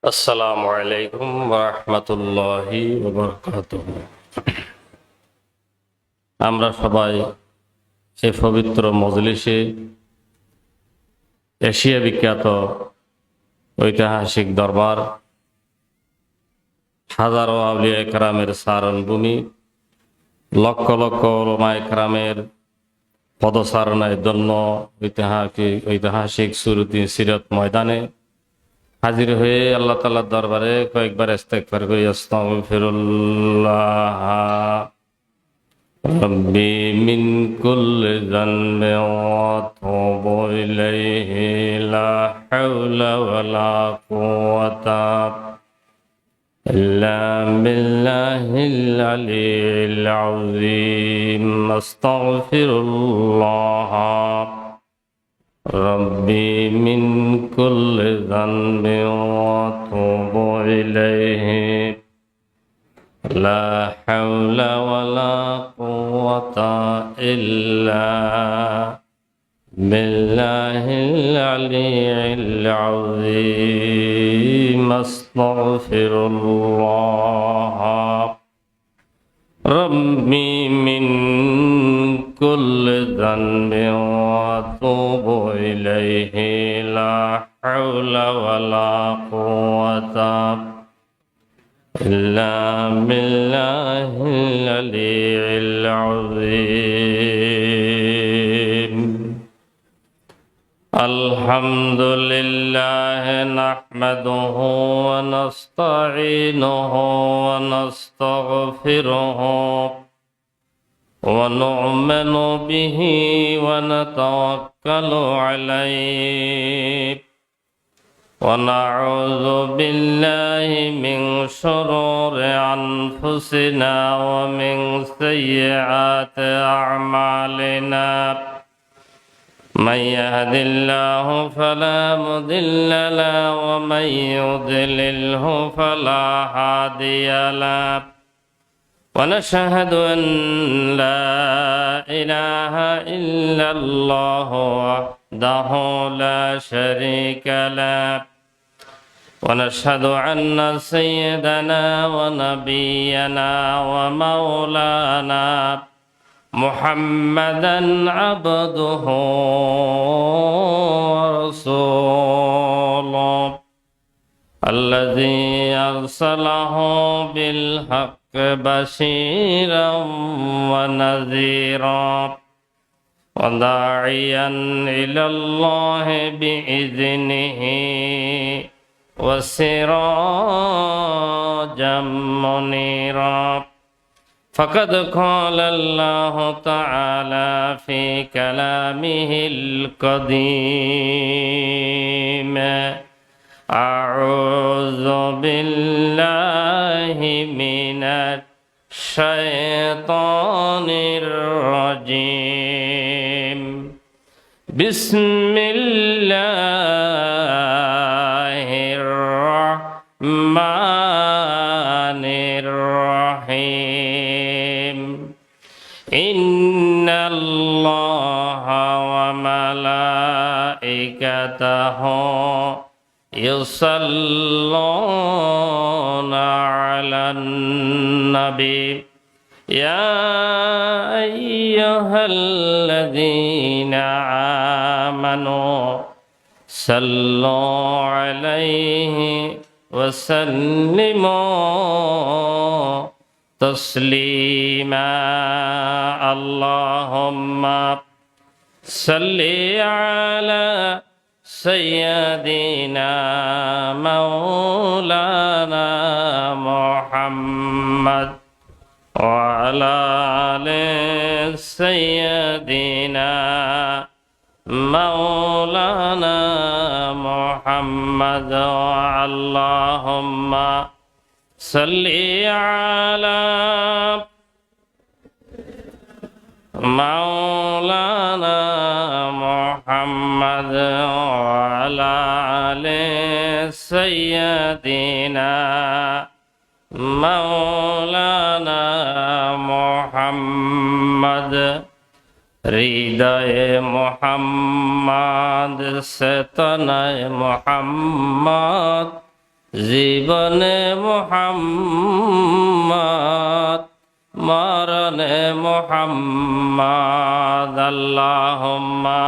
আসসালামু আলাইকুম ওয়া রাহমাতুল্লাহি ওয়া বারাকাতুহু। আমরা সবাই এই পবিত্র মজলিসে এশিয়া বিখ্যাত ঐতিহাসিক দরবার হাজারো আউলিয়া কেরামের সারণভূমি, লক্ষ লক্ষ উলামায়ে কেরামের পদচারণায় জন্য ঐতিহাসিক সুরতি সিরত ময়দানে হাজির হয়ে আল্লাহ তাআলার দরবারে কয়েকবার ইস্তেগফার করি। আস্তাগফিরুল্লাহ রব্বি মিন কুল্লি যানবিন ওয়া আতুবু ইলাইহি লা হাওলা ওয়া লা কুওয়াতা ইল্লা বিল্লাহিল আলিয়্যিল আযীম। আস্তাগফিরুল্লাহ রব্বি মিন কুল্লি যানবিন ওয়া আতুবু ইলাইহি লা হাওলা ওয়া লা কুওয়াতা ইল্লা বিল্লাহিল আলিয়্যিল আযীম। আস্তাগফিরুল্লাহ রব্বি মিন কুল্লি যানবিন ওয়া আতুবু ইলাইহি লা হাওলা ওয়া লা কুওয়াতা ইল্লা বিল্লাহিল আলিয়্যিল আযীম। আলহামদুলিল্লাহ নাহমাদুহু ওয়া নাস্তাঈনুহু ওয়া নাস্তাগফিরুহু ওয়া নু'মিনু বিহি ওয়া নাতাওয়াক্কালু আলাইহি ওয়া নাউযু বিল্লাহি মিন শুরুরি আনফুসিনা ওয়া মিন সাইয়্যাতি আ'মালিনা। من يهد الله فلا مضل له ومن يضلله فلا هادي له ونشهد أن لا إله إلا الله وحده لا شريك له ونشهد أن سيدنا ونبينا ومولانا محمدا عبده ورسوله الذي أرسله بالحق بشيرا ونذيرا وداعيا إلى الله بإذنه وسراجا منيرا. فقد قال الله تعالى في كلامه القديم: أعوذ بالله من الشيطان الرجيم. بسم الله الرحمن الرحيم. إن الله وملائكته يصلون على النبي يا أيها الذين آمنوا صلوا عليه وسلموا تسليما. اللهم صل على سيدنا مولانا محمد وعلى آل سيدنا مولانا محمد. اللهم صل على مولانا محمد وعلى آل سيدنا مولانا محمد. হৃদয়ে মুহাম্মদ, চেতনায় মুহাম্মদ, জীবনে মুহাম্মদ মরণে মুহাম্মদ আল্লাহুম্মা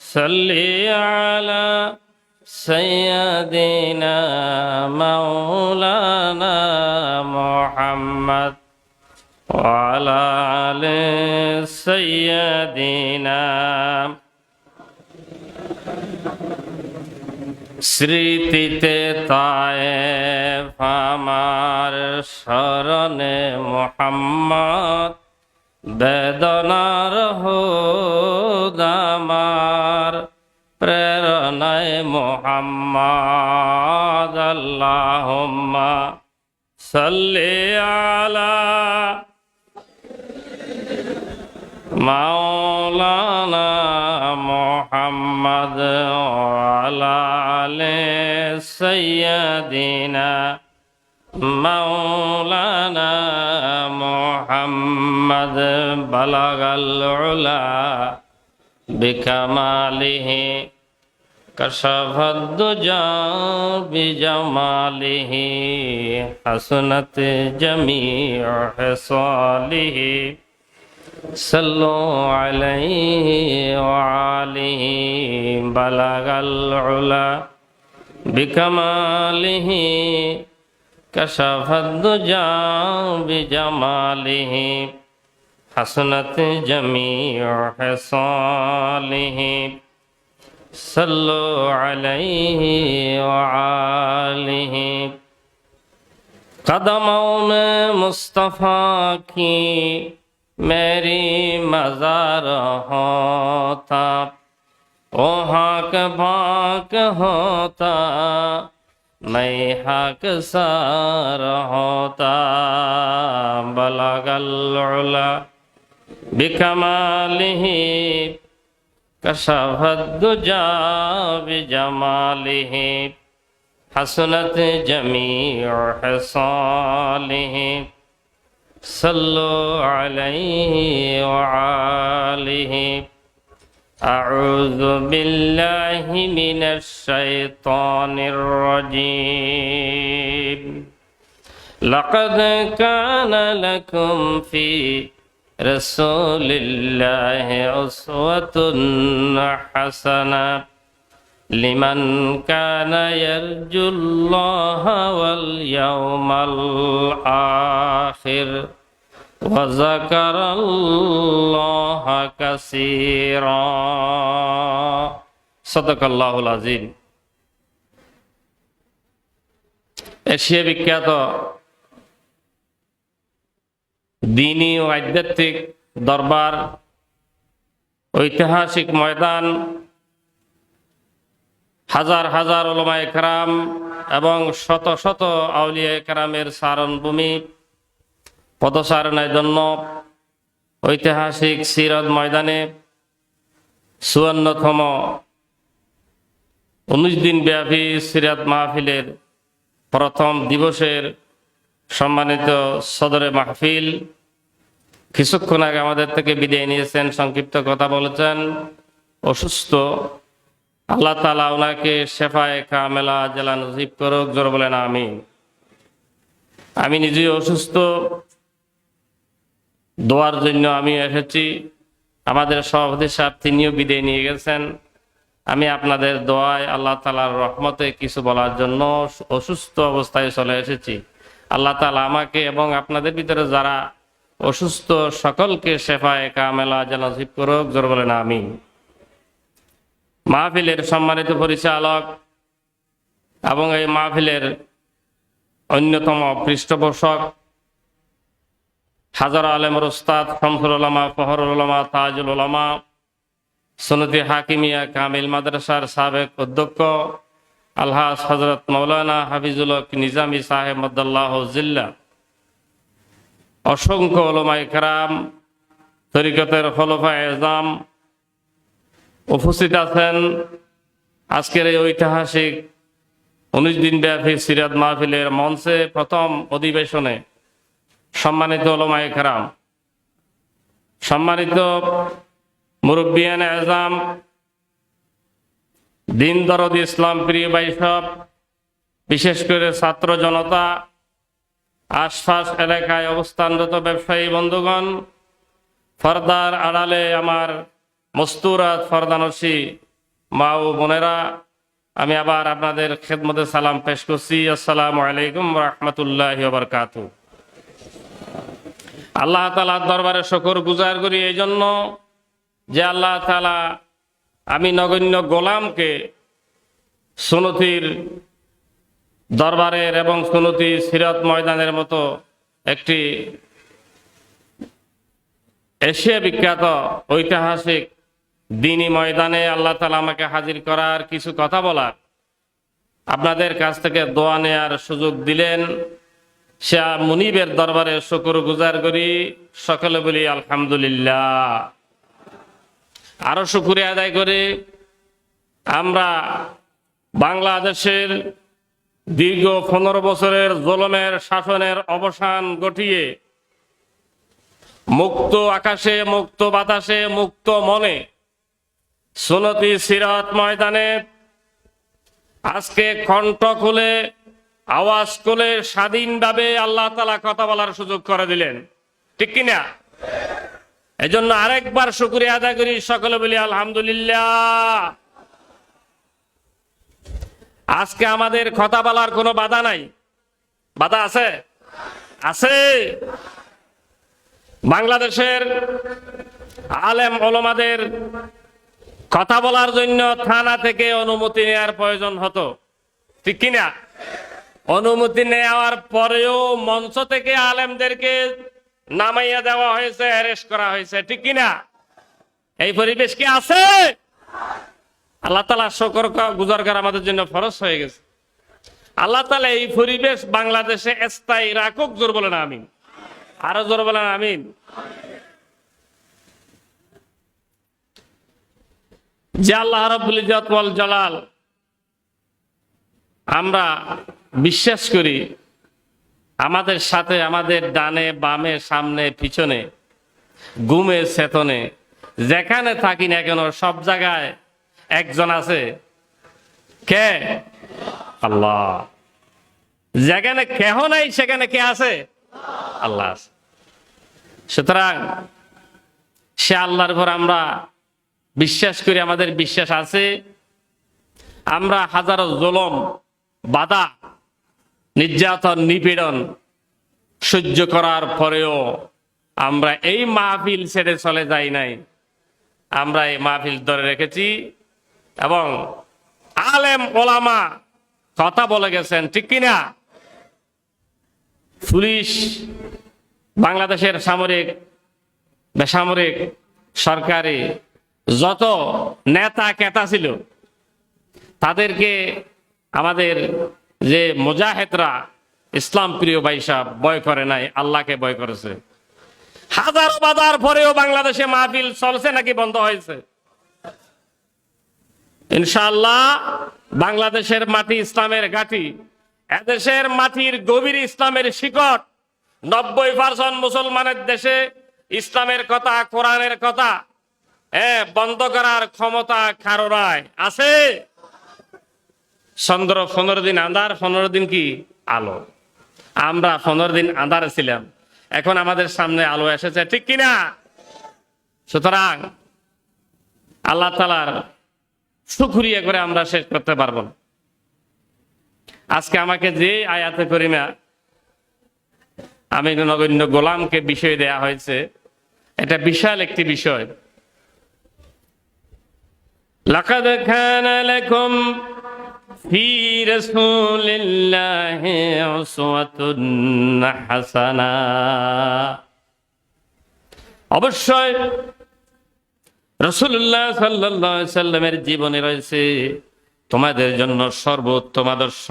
সাল্লি আলা সাইয়্যিদিনা মাওলানা মুহাম্মদ ওয়া আলা আলি সাইয়্যিদিনা। স্মৃতিতে তায়েফ আমার শরণে মুহাম্মদ বেদনার হোদ আমার প্রেরণায় মুহাম্মদ আল্লাহুম্মা সাল্লি আলা মাওলানা মুহাম্মদ ওয়া আলা আলি সাইয়্যিদিনা মাওলানা মুহাম্মদ বালাগাল উলা বিকামালিহি কাশাফাদ দুজা বিজামালিহি হাসনাত জামিউ হিসালিহি সাল্লু আলাইহি ওয়া আলিহি বালাগাল উলা বিকামালিহি কাশাফাদ দুজা বিজামালিহি হাসনাত জামিউ হিসালিহি সাল্লু আলাইহি ওয়া আলিহি। কদমों में मुस्तफा की मेरी मज़ार होता, ओ हाक भाक होता, मैं हाक सार होता। बलगल उला बिकमालिही कशफद दुजा बिजमालिही हसनत जमीउ हिसालिही सल्लु अलैहि व आलिहि। अऊज़ु बिल्लाहि मिनश शैतानिर रजीम। लक़द कान लकुम फ़ी रसूलिल्लाहि उस्वतुन हसना लिमन कान यर्जुल्लाह वल यौमल आखिर व ज़करल्लाह कसीरा। सदकाल्लाहुल अज़ीम। एशिया विख्यात दीनी ও আধ্যাত্মিক দরবার, ঐতিহাসিক ময়দান, হাজার হাজার উলামায়ে কেরাম এবং শত শত আউলিয়ায়ে কেরামের সারণভূমি, পদচারণার জন্য ঐতিহাসিক সিরাত ময়দানে ৫৪তম ১৯ দিন ব্যাপী সিরাত মাহফিলের প্রথম দিবসের সম্মানিত সদরে মাহফিল কিছুক্ষণ আগে আমাদের থেকে বিদায় নিয়েছেন, সংক্ষিপ্ত কথা বলেছেন, অসুস্থ। আল্লাহ তাআলা ওনাকে শেফায়ে কামেলা আজলা নসিব করুক, জোরে বলেন আমিন। আমি নিজেই অসুস্থ, দোয়ার জন্য আমি এসেছি। আমাদের সভাপতি সাহেব তিনিও বিদায় নিয়ে গেছেন। আমি আপনাদের দোয়ায় আল্লাহ তাআলার রহমতে কিছু বলার জন্য অসুস্থ অবস্থায় চলে এসেছি। আল্লাহ তাআলা আমাকে এবং আপনাদের ভিতরে যারা অসুস্থ সকলকে শেফায়ে কামেলা আজলা নসিব করুক, জোরে বলেন আমিন। মাহফিলের সম্মানিত পরিচালক এবং এই মাহফিলের অন্যতম পৃষ্ঠপোষক হাজার আলেমের উস্তাদ শামসুল উলামা, ফখরুল উলামা, তাজুল উলামা, সুন্নতি হাকিমিয়া কামিল মাদ্রাসার সাবেক অধ্যক্ষ আলহাজ হযরত মাওলানা হাফিজুল হক নিজামী সাহেব মাদ্দাল্লাহু জিল্লা, অসংখ্য উলামায়ে কেরাম, তরিকতের খোলাফায়ে আযম উপস্থিত আছেন। আজকের এই ঐতিহাসিক ১৯ দিন ব্যাপী সিরাত মাহফিলের মঞ্চে প্রথম অধিবেশনে সম্মানিত উলামায়ে কেরাম, সম্মানিত মুরব্বিয়ানে আযম, দিন দরদি ইসলাম প্রিয় ভাই সব, বিশেষ করে ছাত্র জনতা, আশপাশ এলাকায় অবস্থানরত ব্যবসায়ী বন্ধুগণ, পর্দার আড়ালে আমার মস্তুরাত পর্দানসী মা ও বোনেরা, আমি আবার আপনাদের খেদমতে সালাম পেশ করছি। আসসালামু আলাইকুম রাহমাতুল্লাহি ওয়া বারাকাতুহু। আল্লাহ তাআলার দরবারে শুকর গুজার করি এই জন্য যে আল্লাহ তাআলা আমি নগণ্য গোলামকে সুন্নতির দরবারের এবং সুন্নতি সিরাত ময়দানের মতো একটি এশিয়া বিখ্যাত ঐতিহাসিক দ্বীনি ময়দানে আল্লাহ তাআলা আমাকে হাজির করার, কিছু কথা বলার, আপনাদের কাছ থেকে দোয়া নেয়ার সুযোগ দিলেন। শাহ মুনিবের দরবারে শুকর গুজার করি, সকলে বলি আলহামদুলিল্লাহ। আরো শুকরিয়া আদায় করে আমরা বাংলাদেশের দীর্ঘ 15 বছরের জুলুমের শাসনের অবসান ঘটিয়ে মুক্ত আকাশে, মুক্ত বাতাসে, মুক্ত মনে সুন্নতি সিরাত ময়দানে আজকে কণ্ঠ খুলে, আওয়াজ খুলে, স্বাধীনভাবে আল্লাহ তাআলা কথা বলার সুযোগ করে দিলেন, ঠিক কিনা? এজন্য আরেকবার শুকরিয়া আদায় করি, সকলে বলি আলহামদুলিল্লাহ। আজকে আমাদের কথা বলার কোনো বাধা নাই। বাধা আছে? আছে। বাংলাদেশের আলেম ওলামাদের কথা বলার জন্য থানা থেকে অনুমতি নেওয়ার প্রয়োজন হতো, ঠিক কিনা? অনুমতি নেওয়ার পরেও মঞ্চ থেকে আলেমদেরকে নামাইয়া দেওয়া হয়েছে, অ্যারেস্ট করা হয়েছে, ঠিক কিনা? এই পরিবেশ কি আছে? আল্লাহ তাআলা শুকর গুজার করা আমাদের জন্য ফরজ হয়ে গেছে। আল্লাহ তাআলা এই পরিবেশ বাংলাদেশে স্থায়ী রাখুক, জোর বলেন আমিন। আরো জোর বলেন আমিন। যে আল্লাহ রাব্বুল ইজ্জত ওয়াল জালাল আমরা বিশ্বাস করি আমাদের সাথে, আমাদের ডানে বামে, সামনে পিছনে, ঘুমে চেতনে, যেখানে থাকি না কেন সব জায়গায় একজন আছে। কে? আল্লাহ। যেখানে কেহ নাই সেখানে কে আছে? আল্লাহ আছে। সুতরাং সে আল্লাহর উপর আমরা বিশ্বাস করি, আমাদের বিশ্বাস আছে। আমরা হাজারো জুলুম, বাধা, নির্যাতন, নিপীড়ন সহ্য করার পরেও আমরা এই মাহফিল ছেড়ে চলে যাই নাই। আমরা এই মাহফিল ধরে রেখেছি এবং আলেম ওলামা কথা বলে গেছেন, ঠিক কিনা? পুলিশ, বাংলাদেশের সামরিক, বেসামরিক, সরকারি যত নেতা কেতা ছিল তাদেরকে আমাদের যে মুজাহিদরা, ইসলাম প্রিয় ভাই সাহেব ভয় করে নাই, আল্লাহকে ভয় করেছে। হাজার বাধার পরেও বাংলাদেশে মাহফিল চলছে নাকি বন্ধ হয়েছে? ইনশাআল্লাহ বাংলাদেশের মাটি ইসলামের ঘাঁটি, এদেশের মাটির গভীর ইসলামের শিকড়। 90% মুসলমানের দেশে ইসলামের কথা, কোরআনের কথা বন্ধ করার ক্ষমতা কারো নাই। আছে? চন্দ্র 15 দিন আন্ধার, 15 দিন কি আলো। আমরা 15 দিন আন্ধারে ছিলাম, এখন আমাদের সামনে আলো এসেছে, ঠিক কিনা? সুতরাং আল্লাহ তাআলার শুকরিয়া করে আমরা শেষ করতে পারবো না। আজকে আমাকে যে আয়াতে করিমা আমি নগণ্য গোলামকে বিষয় দেয়া হয়েছে, এটা বিশাল একটি বিষয়। লাকাদ কানা লাকুম ফি রাসূলিল্লাহি উসওয়াতুন হাসানা। অবশ্যই রাসূলুল্লাহ সাল্লাল্লাহু আলাইহি সাল্লামের জীবনে রয়েছে তোমাদের জন্য সর্বোত্তম আদর্শ।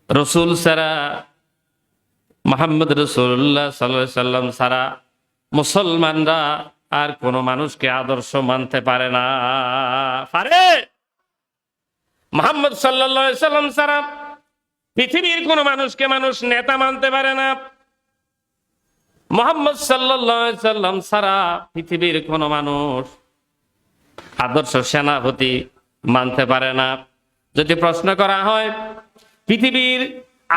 রসুল ছাড়া, মুহাম্মদ রাসূলুল্লাহ সাল্লাল্লাহু আলাইহি সাল্লাম ছাড়া মুসলমানরা আর কোন মানুষকে আদর্শ মানতে পারে না। পারে? মুহাম্মদ সাল্লাল্লাহু আলাইহি সাল্লাম ছাড়া পৃথিবীর কোন মানুষকে মানুষ নেতা মানতে পারে না। মুহাম্মদ সাল্লাল্লাহু আলাইহি সাল্লাম ছাড়া পৃথিবীর কোন মানুষ আদর্শ সেনাপতি মানতে পারে না। যদি প্রশ্ন করা হয় পৃথিবীর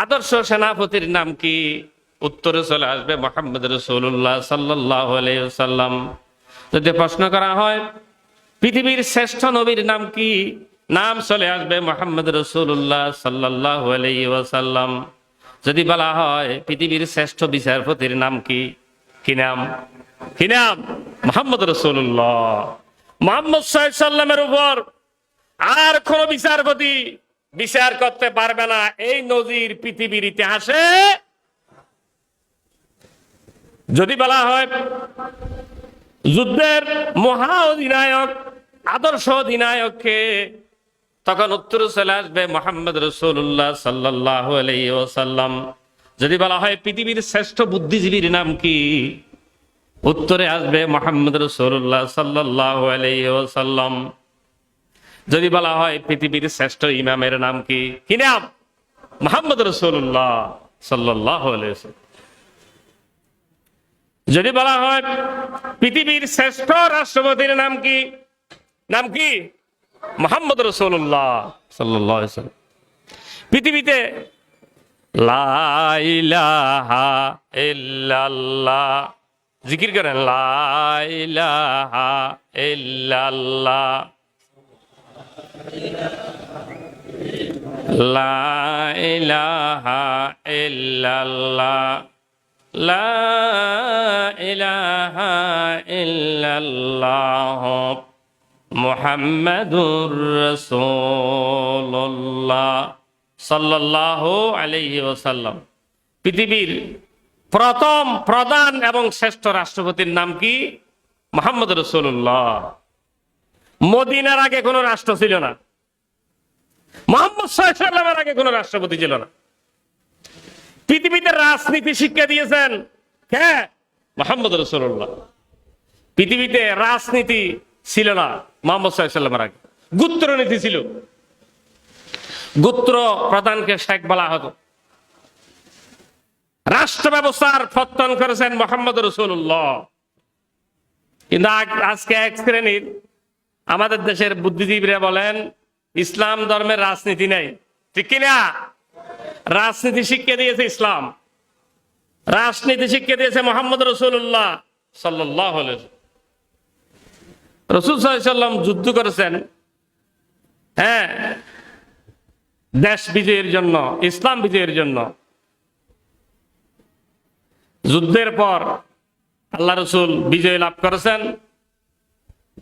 আদর্শ সেনাপতির নাম কি, উত্তরে চলে আসবে মুহাম্মদ রাসূলুল্লাহ সাল্লাল্লাহু আলাইহি ওয়াসাল্লাম। যদি প্রশ্ন করা হয় পৃথিবীর শ্রেষ্ঠ নবীর নাম কি, নাম চলে আসবে মুহাম্মদ রাসূলুল্লাহ সাল্লাল্লাহু আলাইহি ওয়াসাল্লাম। যদি বলা হয় পৃথিবীর শ্রেষ্ঠ বিচারপতির নাম কি, কি নাম? কি নাম? মুহাম্মদ রাসূলুল্লাহ। মুহাম্মদ সাল্লাল্লাহু আলাইহি ওয়াসাল্লামের উপর আর কোন বিচারপতি বিচার করতে পারবে না, এই নজির পৃথিবীর ইতিহাসে। যদি বলা হয় যুদ্ধের মহা অধিনায়ক, আদর্শ অধিনায়ককে, তখন উত্তর চলে আসবে মুহাম্মদ রাসূলুল্লাহ সাল্লাল্লাহু আলাইহি ওয়াসাল্লাম। যদি বলা হয় পৃথিবীর শ্রেষ্ঠ বুদ্ধিজীবীর নাম কি, উত্তরে আসবে মুহাম্মদ রাসূলুল্লাহ সাল্লাল্লাহু আলাইহি ওয়াসাল্লাম। যদি বলা হয় পৃথিবীর শ্রেষ্ঠ ইমামের নাম কি, কি নাম? মুহাম্মদ রাসূলুল্লাহ সাল্লাল্লাহু আলাইহি ওয়াসাল্লাম। যদি বলা হয় পৃথিবীর শ্রেষ্ঠ রাষ্ট্রপতির নাম কি, নাম কি? মুহাম্মদ রাসূলুল্লাহ সাল্লাল্লাহু আলাইহি ওয়াসাল্লাম। পৃথিবীতে লা ইলাহা ইল্লাল্লাহ, জিকির করেন, লা ইলাহা ইল্লাল্লাহ, লা ইলাহা ইল্লাল্লাহ, লা ইলাহা ইল্লাল্লাহ মুহাম্মাদুর রাসূলুল্লাহ সাল্লাল্লাহু আলাইহি ওয়াসাল্লাম। পৃথিবীর প্রথম প্রধান এবং শ্রেষ্ঠ রাষ্ট্রপতির নাম কি? মুহাম্মদ রাসূলুল্লাহ। মদিনার আগে কোন রাষ্ট্র ছিল না, মুহাম্মদ সাল্লাল্লাহু আলাইহি ওয়াসাল্লামের আগে কোন রাষ্ট্রপতি ছিল না। পৃথিবীতে রাজনীতি শিক্ষা দিয়েছেন কে? মুহাম্মদ রাসূলুল্লাহ। পৃথিবীতে রাজনীতি ছিল না মুহাম্মদ সাল্লাল্লাহু আলাইহি ওয়াসাল্লামের আগে, গোত্রনীতি ছিল। গোত্র প্রধানকে শেখ বলা হতো। রাষ্ট্র ব্যবস্থার পত্তন করেছেন মুহাম্মদ রাসূলুল্লাহ। কিন্তু আজকে এক শ্রেণীর আমাদের দেশের বুদ্ধিজীবীরা বলেন ইসলাম ধর্মের রাজনীতি নেই, ঠিক কিনা? রাজনীতি শিক্ষা দিয়েছে ইসলাম, রাজনীতি শিক্ষা দিয়েছে মুহাম্মদ রাসূলুল্লাহ সাল্লাল্লাহু আলাইহি ওয়াসাল্লাম। রাসূল সাল্লাল্লাহু আলাইহি ওয়াসাল্লাম যুদ্ধ করেছেন, হ্যাঁ, দেশ বিজয়ের জন্য, ইসলাম বিজয়ের জন্য। যুদ্ধের পর আল্লাহ রাসূল বিজয় লাভ করেছেন,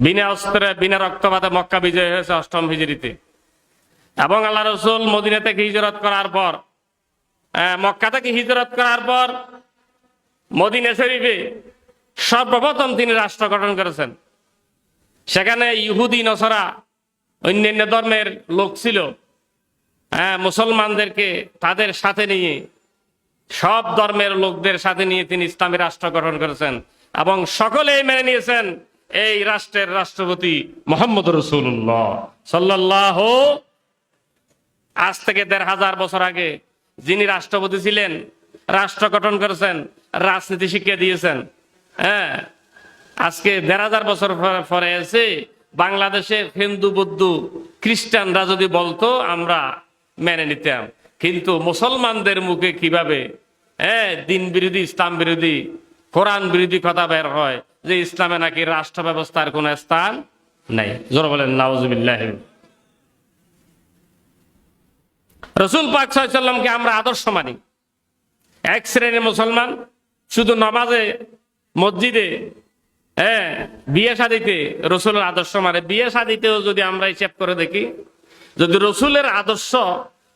বিনা অস্ত্রে বিনা রক্তপাতে মক্কা বিজয় হয়েছে ৮ম হিজরিতে। এবং আল্লাহ রাসূল মদিনা থেকে হিজরত করার পর, মক্কা থেকে হিজরত করার পর মদিনা শরীফে সর্বপ্রথম তিনি রাষ্ট্র গঠন করেছেন। সেখানে ইহুদি নসরা অন্যান্য ধর্মের লোক ছিল, মুসলমানদেরকে তাদের সাথে নিয়ে, সব ধর্মের লোকদের সাথে নিয়ে তিনি ইসলামী রাষ্ট্র গঠন করেছেন এবং সকলেই মেনে নিয়েছেন এই রাষ্ট্রের রাষ্ট্রপতি মুহাম্মদ রাসূলুল্লাহ সাল্লাল্লাহু। আজ থেকে ১৫০০ বছর আগে যিনি রাষ্ট্রপতি ছিলেন, রাষ্ট্র গঠন করেছেন, রাজনীতি শিক্ষা দিয়েছেন, হ্যাঁ, আজকে ১৫০০ বছর পরে এসে বাংলাদেশের হিন্দু বৌদ্ধ খ্রিস্টানরা যদি বলতো আমরা মেনে নিতাম। কিন্তু মুসলমানদের মুখে কিভাবে দিন বিরোধী, ইসলাম বিরোধী, কোরআন বিরোধী কথা বের হয় যে ইসলামে নাকি রাষ্ট্র ব্যবস্থার কোন স্থান নাই। জোরে বলেন নাউজুবিল্লাহ। রাসূল পাক সাল্লাল্লাহু আলাইহি ওয়াসাল্লামকে আমরা আদর্শ মানি। এক শ্রেণীর মুসলমান শুধু নামাজে, মসজিদে, বিয়ে শাদীতে রাসূলের আদর্শ মানে। বিয়ে শাদীতেও যদি আমরা হিসাব করে দেখি, যদি রাসূলের আদর্শ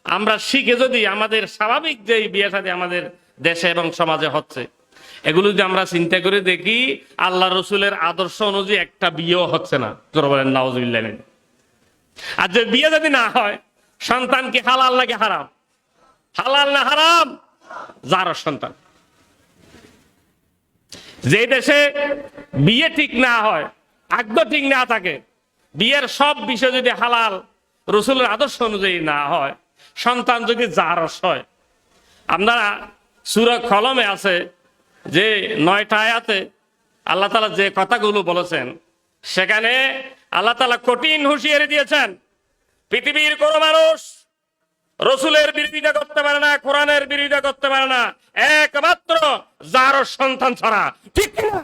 আমরা শিখে, যদি আমাদের স্বাভাবিক যে বিয়ে শাদী আমাদের দেশে এবং সমাজে হচ্ছে, এগুলো যদি আমরা চিন্তা করে দেখি, আল্লাহ রাসূলের আদর্শ অনুযায়ী একটা বিয়েও হচ্ছে না। জোরে বলেন নাউজুবিল্লাহ। আর যে বিয়ে যদি না হয়, সন্তান কি হালাল নাকি হারাম? হালাল না হারাম? যার সন্তান। যে দেশে বিয়ে ঠিক না হয়, আগ্য ঠিক না থাকে, বিয়ের সব বিষয় যদি হালাল রাসূলের আদর্শ অনুযায়ী না হয়, সন্তান যদি জারস হয়। আপনারা সূরা কলমে আছে যে ৯টা আয়াতে আল্লাহ তাআলা যে কথাগুলো বলেছেন, সেখানে আল্লাহ তাআলা কঠিন হুঁশিয়ারি দিয়েছেন পৃথিবীর কোন মানুষ রসুলের বিরোধিতা করতে পারে না, কোরআনের বিরোধিতা করতে পারে না, একমাত্র যার সন্তান ছাড়া। ঠিক না?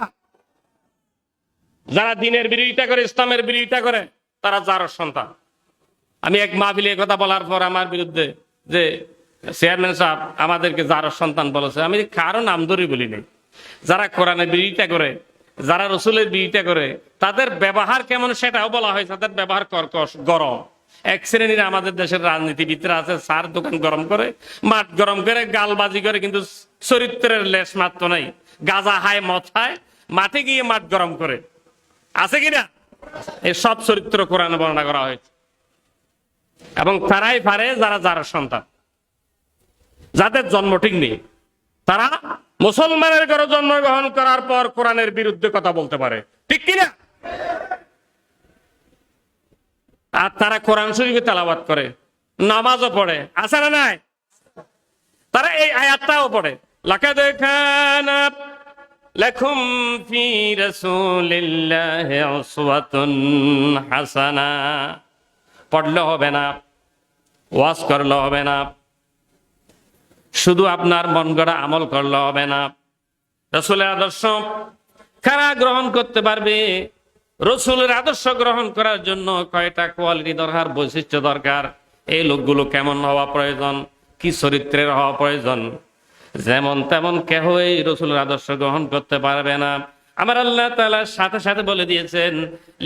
যারা দিনের বিরোধিতা করে, ইসলামের বিরোধিতা করে, তারা যার সন্তান। আমি এক মাহফিলে কথা বলার পর আমার বিরুদ্ধে যে চেয়ারম্যান সাহেব আমাদেরকে যার সন্তান বলেছে, আমি কারো নাম ধরে বলি নাই। যারা কোরআনের বিরোধিতা করে, যারা রসুলের বিরোধিতা করে, তাদের ব্যবহার কেমন সেটাও বলা হয়। তাদের ব্যবহার কর্কশ, গরম। এক শ্রেণীর আমাদের দেশের রাজনীতিবিদরা আছে, সার দোকান গরম করে, মাঠ গরম করে, গালবাজি করে, কিন্তু চরিত্রের লেশ মাত্র নাই। গাঁজা খায়, মদ খায়, মাঠে গিয়ে মাঠ গরম করে। আছে কিনা? এই সব চরিত্র কোরআনে বর্ণনা করা হয়েছে। এবং তারাই পারে যারা যার সন্তান, যাদের জন্ম ঠিক নেই, তারা মুসলমানের ঘরে জন্মগ্রহণ করার পর কোরআনের বিরুদ্ধে কথা বলতে পারে। ঠিক কিনা? আর তারা কোরআন শরীফে তেলাওয়াত করে, নামাজও পড়ে। আছে না নাই? তারা এই আয়াতটাও পড়ে, লাকাদ কানা লাকুম ফি রাসূলিল্লাহি উসওয়াতুন হাসানা। পড়লে হবে না, ওয়াজ করলে হবে না, শুধু আপনার মন গড়া আমল করলে হবে না। রসুলের আদর্শ কারা গ্রহণ করতে পারবে? রসুলের আদর্শ গ্রহণ করার জন্য কয়টা কোয়ালিটি দরকার, বৈশিষ্ট্য দরকার। এই লোকগুলো কেমন হওয়া প্রয়োজন, কি চরিত্রের হওয়া প্রয়োজন? যেমন তেমন কেহ এই রসুলের আদর্শ গ্রহণ করতে পারবে না। আমার আল্লাহ তাআলা সাথে সাথে বলে দিয়েছেন,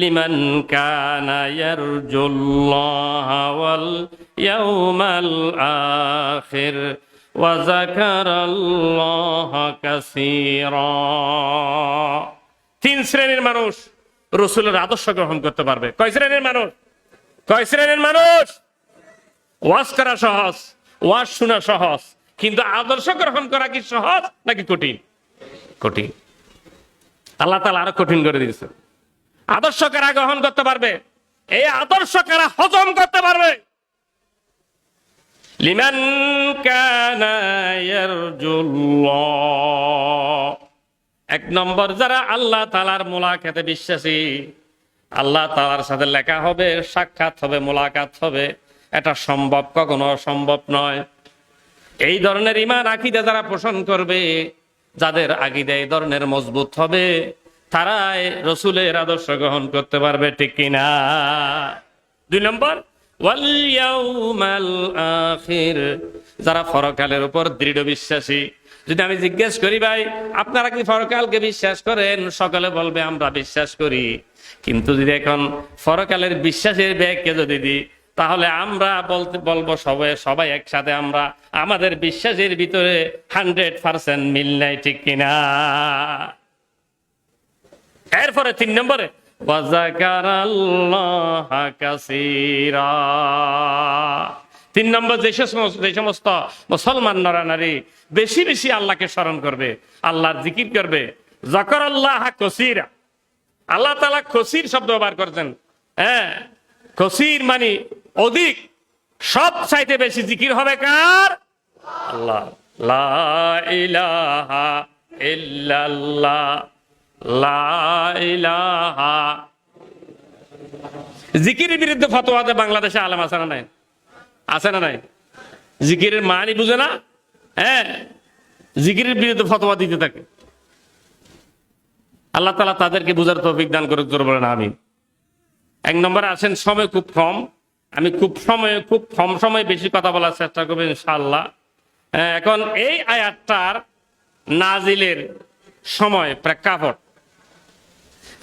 লিমান কানা ইয়ারজুল্লাহা ওয়াল ইয়াউমাল আখির ওয়া যাকারাল্লাহা কাসীরা। তিন শ্রেণীর মানুষ রসুলের আদর্শ গ্রহণ করতে পারবে। কয় শ্রেণীর মানুষ? কয় শ্রেণীর মানুষ? ওয়াজ করা সহজ, ওয়াজ শোনা সহজ, কিন্তু আদর্শ গ্রহণ করা কি সহজ নাকি কঠিন? কঠিন। আল্লাহ তাআলা আরো কঠিন করে দিয়েছে। আদর্শ কারা গ্রহণ করতে পারবে? এই আদর্শ কারা হজম করতে পারবে? লিমান কানা ইয়ারজুল্লাহ। এক নম্বর, যারা আল্লাহ তাআলার মুলাকাতে বিশ্বাসী। আল্লাহ তাআলার সাথে লেখা হবে, সাক্ষাৎ হবে, মুলাকাত হবে। এটা সম্ভব? কখনো সম্ভব নয়। এই ধরনের ঈমান আকীদা যারা পোষণ করবে, যাদের আকীদা এই ধরনের মজবুত হবে, তারাই রসুলের আদর্শ গ্রহণ করতে পারবে। ঠিক কিনা? দুই নম্বর, ওয়াল ইয়াউমাল আখির, যারা পরকালের উপর দৃঢ় বিশ্বাসী। যদি আমি জিজ্ঞেস করি, ভাই আপনারা কি পরকালকে বিশ্বাস করেন? সকলে বলবে আমরা বিশ্বাস করি। কিন্তু যদি এখন পরকালের বিশ্বাসের ব্যাখ্যা যদি দিই, তাহলে আমরা বলবো সবাই একসাথে আমরা আমাদের বিশ্বাসের ভিতরে 100% মিল নাই। ঠিক কিনা? এরপরে তিন নম্বরে, ওয়া যাকারাল্লাহা কাসীরা। তিন নম্বর, যে সমস্ত মুসলমান নরনারী বেশি বেশি আল্লাহকে স্মরণ করবে, আল্লাহর জিকির করবে। যাকারাল্লাহা কাসীরা। আল্লাহ তাআলা কাসীর শব্দ ব্যবহার করেছেন। হ্যাঁ, কাসীর মানে অধিক। সব চাইতে বেশি জিকির হবে কার? আল্লাহ। লা ইলাহা ইল্লাল্লাহ, লা ইলাহা। জিকিরের বিরুদ্ধে ফতোয়া দেয় বাংলাদেশে আলেম আছে না নাই? আছে না নাই? জিকিরের মানি বুঝে না। হ্যাঁ, জিকিরের বিরুদ্ধে ফতোয়া দিতে থাকে। আল্লাহ তাআলা তাদেরকে বুঝার তৌফিক দান করুক, জোরে বলেন আমিন। এক নম্বরে আসেন, সময় খুব কম, আমি খুব কম সময় বেশি কথা বলার চেষ্টা করবো ইনশাআল্লাহ। এখন এই আয়াতটার নাজিলের সময়, প্রেক্ষাপট,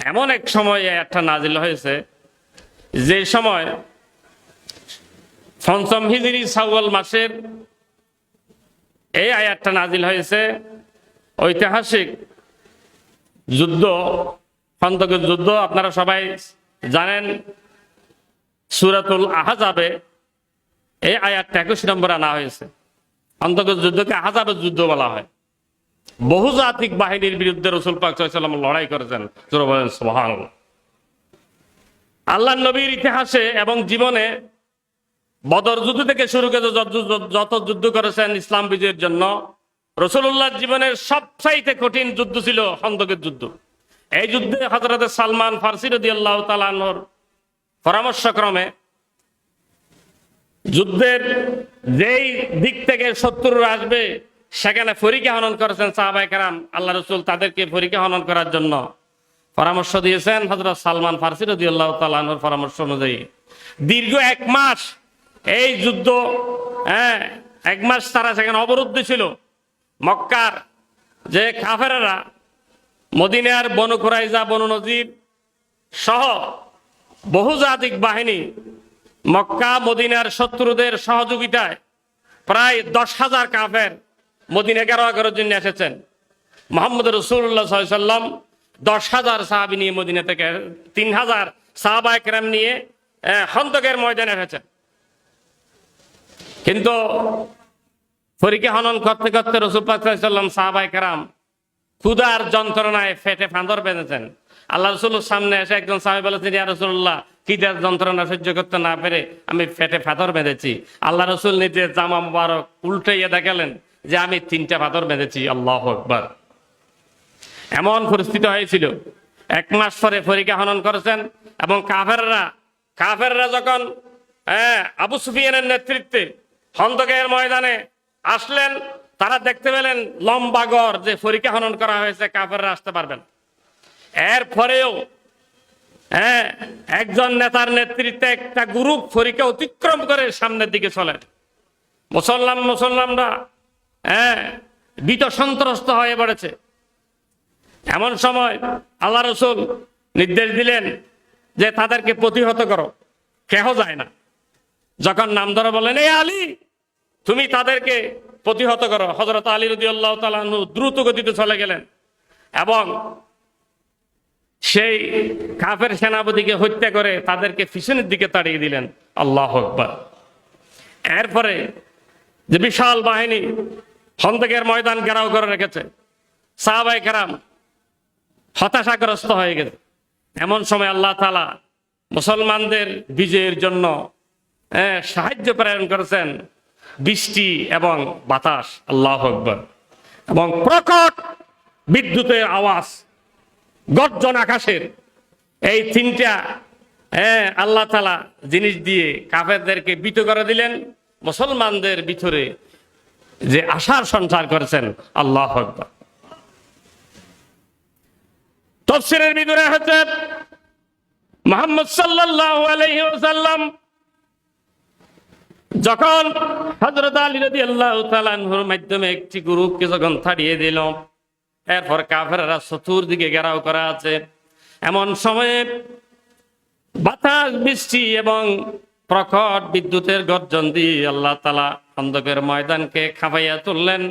এমন এক সময় আয়াতটা নাজিল হয়েছে যে সময় পঞ্চম হিজরি শাওয়াল মাসের এই আয়াতটা নাজিল হয়েছে। ঐতিহাসিক যুদ্ধ, খন্দকের যুদ্ধ, আপনারা সবাই জানেন। সূরাতুল আহজাবে এই আয়াতটা 21 নম্বরে আনা হয়েছে। খন্দকের যুদ্ধকে আহজাবের যুদ্ধ বলা হয়। বহুজাতিক বাহিনীর বিরুদ্ধে রাসূল পাক সাল্লাল্লাহু আলাইহি ওয়াসাল্লাম লড়াই করেছেন। জোরে বলেন সুবহানাল্লাহ। আল্লাহর নবীর ইতিহাসে এবং জীবনে বদর যুদ্ধ থেকে শুরু করে যত যুদ্ধ করেছেন ইসলাম বিজয়ের জন্য, রাসূলুল্লাহর জীবনের সবচাইতে কঠিন যুদ্ধ ছিল খন্দকের যুদ্ধ। এই যুদ্ধে হযরত সালমান ফারসি রাদিয়াল্লাহু তাআলা আনহুর পরামর্শক্রমে যুদ্ধের যেই দিক থেকে শত্রুরা আসবে সেখানে ফরিকা হনন করেছেন সাহাবায়ে কেরাম। আল্লাহ রাসূল তাদেরকে ফরিকা হনন করার জন্য পরামর্শ দিয়েছেন হযরত সালমান ফারসি রাদিয়াল্লাহু তাআলা আনহুর পরামর্শ অনুযায়ী দীর্ঘ 1 মাস এই যুদ্ধ, 1 মাস তারা সেখানে অবরুদ্ধ ছিল। মক্কার যে কাফেররা মদিনার বনু কুরাইজা, বনু নজির সহ বহুজাতিক বাহিনী মক্কা মদিনার শত্রুদের সহযোগিতায় প্রায় 10,000 কাফের মদিনা ঘেরাও করার জন্য এসেছেন। মুহাম্মদ রাসূলুল্লাহ সাল্লাল্লাহু আলাইহি ওয়াসাল্লাম 10,000 সাহাবী নিয়ে মদিনা থেকে 3,000 সাহাবায়ে কেরাম নিয়ে খন্দকের ময়দানে এসেছেন। কিন্তু ফরিকা হনন করতে করতে রাসূল পাক সাল্লাল্লাহু আলাইহি ওয়াসাল্লাম সাহাবায়ে কেরাম ক্ষুধার যন্ত্রণায় ফেটে ফাঁদর বেঁধেছেন। আল্লাহ রাসূলের সামনে এসে একজন সাহাবী বলেছেন, ইয়া রাসূলুল্লাহ, খিদার যন্ত্রণা সহ্য করতে না পেরে আমি ফেটে ফাঁদর বেঁধেছি। আল্লাহ রাসূল নিজে জামা মুবারক উল্টাইয়া দেখালেন যে আমি 3টা ফাঁদর বেঁধেছি। আল্লাহু আকবার। এমন পরিস্থিতি হয়েছিল। 1 মাস পরে ফরিকা হনন করেছেন এবং কাফেররা যখন আবু সুফিয়ানের নেতৃত্বে খন্দকের ময়দানে আসলেন, তারা দেখতে পেলেন লম্বা গড় যে ফরিকা হনন করা হয়েছে, কাফেররা আসতে পারবেন। এরপরেও একজন নেতার নেতৃত্বে একটা গ্রুপ ফরিকা অতিক্রম করে সামনের দিকে চলে। মুসলমানরা ভীত সন্ত্রস্ত হয়ে পড়েছে। এমন সময় আল্লাহ রাসূল নির্দেশ দিলেন যে তাদেরকে প্রতিহত করো, কেহ যায় না। যখন নাম ধরে বলেন, এ আলী, তুমি তাদেরকে প্রতিহত করো, হযরত আলী রাদিয়াল্লাহু তাআলা আনহু দ্রুত গতিতে চলে গেলেন এবং সেই কাফের সেনাপতিকে হত্যা করে তাদেরকে পিছনের দিকে তাড়িয়ে দিলেন। আল্লাহু আকবার। এরপরে যে বিশাল বাহিনী খন্দকের ময়দান ঘেরাও করে রেখেছে, সাহাবায়ে কেরাম হতাশাগ্রস্ত হয়ে গেছে। এমন সময় আল্লাহ তাআলা মুসলমানদের বিজয়ের জন্য সাহায্য প্রেরণ করেছেন বৃষ্টি এবং বাতাস। আল্লাহু আকবার। এবং প্রকট বিদ্যুতের আওয়াজ, গর্জন আকাশের, এই 3টা আল্লাহ তাআলা জিনিস দিয়ে কাফেরদেরকে ভীত করে দিলেন। মুসলমানদের ভিতরে যে আশার সঞ্চার করেছেন। আল্লাহু আকবার। তাফসীরের ভিতরে হচ্ছে মুহাম্মদ সাল্লাল্লাহু আলাইহি ওয়াসাল্লাম যখন হযরত আলী রাদিয়াল্লাহু তাআলা আনহুর মাধ্যমে একটি গ্রুপকে যখন তাড়িয়ে দিল, এরপর কাফেররা চতুর্দিকে ঘেরাও করা আছে। এমন সময়ে বাতাস, বৃষ্টি এবং প্রখর বিদ্যুতের গর্জন দিয়ে আল্লাহ তাআলা খন্দকের ময়দানকে কাঁপাইয়া তুললেন।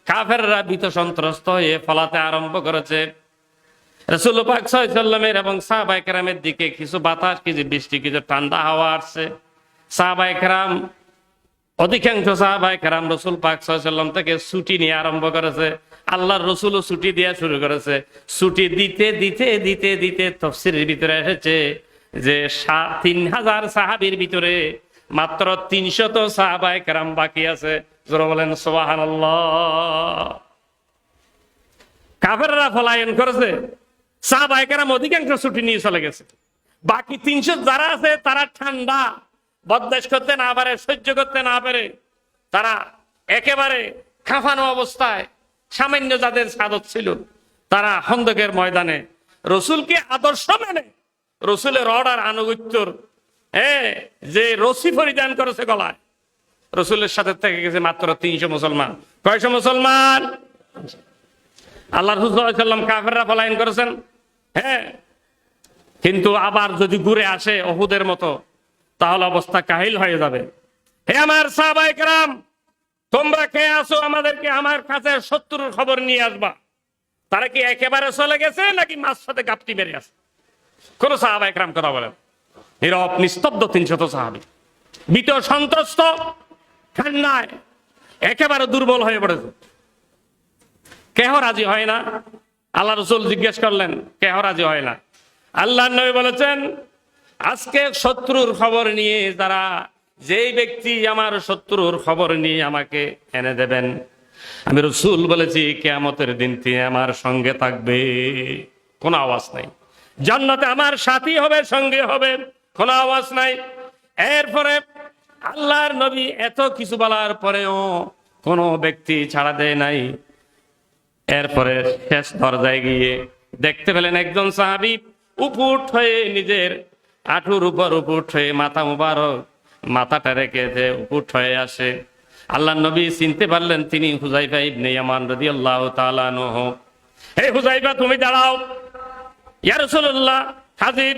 কাফেররা ভীত সন্ত্রস্ত হয়ে ফলাতে আরম্ভ করেছে। রাসূল পাক সাল্লাল্লাহু আলাইহি ওয়াসাল্লামের এবং সাহাবায়ে কেরামের দিকে কিছু বাতাস, কিছু বৃষ্টি, কিছু ঠান্ডা হাওয়া আসছে। সাহাবায়ে কেরাম, অধিকাংশ সাহাবায়ে কেরাম রাসূল পাক সাল্লাল্লাহু আলাইহি ওয়াসাল্লাম থেকে ছুটি নিয়ে আরম্ভ করেছে। আল্লাহর রাসূলও ছুটি দেওয়া শুরু করেছে। ছুটি দিতে দিতে দিতে দিতে তাফসীরের ভিতরে এসেছে যে 3000 সাহাবীর ভিতরে মাত্র 300 সাহাবায়ে কেরাম বাকি আছে। যারা বলেন সুবহানাল্লাহ। কাফেররা পলায়ন করেছে, সাহাবায়ে কেরাম অধিকাংশ ছুটি নিয়ে চলে গেছে। বাকি 300 যারা আছে তারা ঠান্ডা বরদাস্ত করতে না পারে, সহ্য করতে না পারে, তারা একেবারে কাঁপানো অবস্থায়, সামান্য যাদের সাদত ছিল, তারা খন্দকের ময়দানে রাসূলকে আদর্শ মেনে রাসূলের অর্ডার আনুগত্যর যে রশি পরিধান করেছে গলায়, রাসূলের সাথে থেকে গেছে মাত্র 300 মুসলমান। কয়শো মুসলমান? আল্লাহ রাসূল সাল্লাল্লাহু আলাইহি ওয়াসাল্লাম কাফেররা পলায়ন করেছেন। কিন্তু আবার যদি ঘুরে আসে উহুদের মতো, তাহলে অবস্থা কাহিল হয়ে যাবে। হে আমার সাহাবায়ে কেরাম, তোমরা কে আছো আমাদেরকে আমার কাছে শত্রুর খবর নিয়ে আসবা। তারা কি একেবারে চলে গেছে নাকি মাঝ সাথে গাপটি মেরে আছে? কোন সাহাবায়ে কেরাম কথা বলেন? নীরব নিস্তব্ধ 300 সাহাবী, ভীত সন্ত্রস্ত, ঠান্ডায় একেবারে দুর্বল হয়ে পড়েছে। কেহ রাজি হয় না। আল্লাহ রাসূল জিজ্ঞেস করলেন, কেহ রাজি হয় না? আল্লাহর নবী বলেছেন, আজকে শত্রুর খবর নিয়ে যারা, যেই ব্যক্তি আমার শত্রুর খবর নিয়ে আমাকে এনে দেবেন, আমি রাসূল বলেছি কিয়ামতের দিন তিনি আমার সঙ্গে থাকবে। কোনো আওয়াজ নাই। জান্নাতে আমার সাথী হবে, সঙ্গে হবে, কোনো আওয়াজ নাই। এরপরে আল্লাহর নবী এত কিছু বলার পরেও কোনো ব্যক্তি ছাড়া দেয় নাই। এরপরে শেষ দরজায় গিয়ে দেখতে পেলেন একজন সাহাবী উপুট হয়ে নিজের আঁঠুর উপর উপুট হয়ে মাথা মুবারক মাথাটা রেখে যে উপুট হয়ে আসে। আল্লাহর নবী চিনতে পারলেন তিনি হুযায়ফা ইবনে ইয়ামান রাদিয়াল্লাহু তাআলা আনহু। হে হুযায়ফা, তুমি দাঁড়াও। ইয়া রাসূলুল্লাহ, হাজির।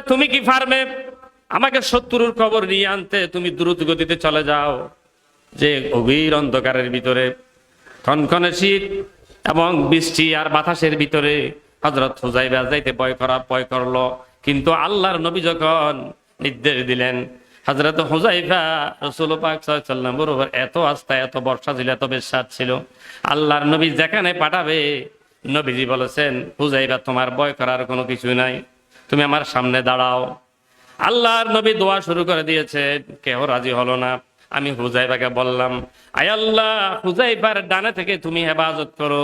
তুমি কি পারবে আমাকে শত্রুর খবর নিয়ে আনতে? তুমি দ্রুত গতিতে চলে যাও। যে গভীর অন্ধকারের ভিতরে কনকনে শীত এবং বৃষ্টি আর বাতাসের ভিতরে হযরত হুযায়ফা যাইতে ভয় করলো, কিন্তু আল্লাহর নবী যখন নির্দেশ দিলেন, হযরত হুযায়ফা রাসূল পাক সাল্লাল্লাহু আলাইহি ওয়াসাল্লাম বরাবর এত আস্থা, এত ভরসা ছিল, এত বিশ্বাস ছিল, আল্লাহর নবী যেখানে পাঠাবে নবীজি বলেছেন, হুযায়ফা তোমার ভয় করার কোনো কিছু নাই, তুমি আমার সামনে দাঁড়াও। আল্লাহর নবী দোয়া শুরু করে দিয়েছেন, কেউ রাজি হলো না। আমি হুযায়ফাকে বললাম, আয় আল্লাহ, হুযায়ফার ডানে থেকে তুমি হেফাজত করো,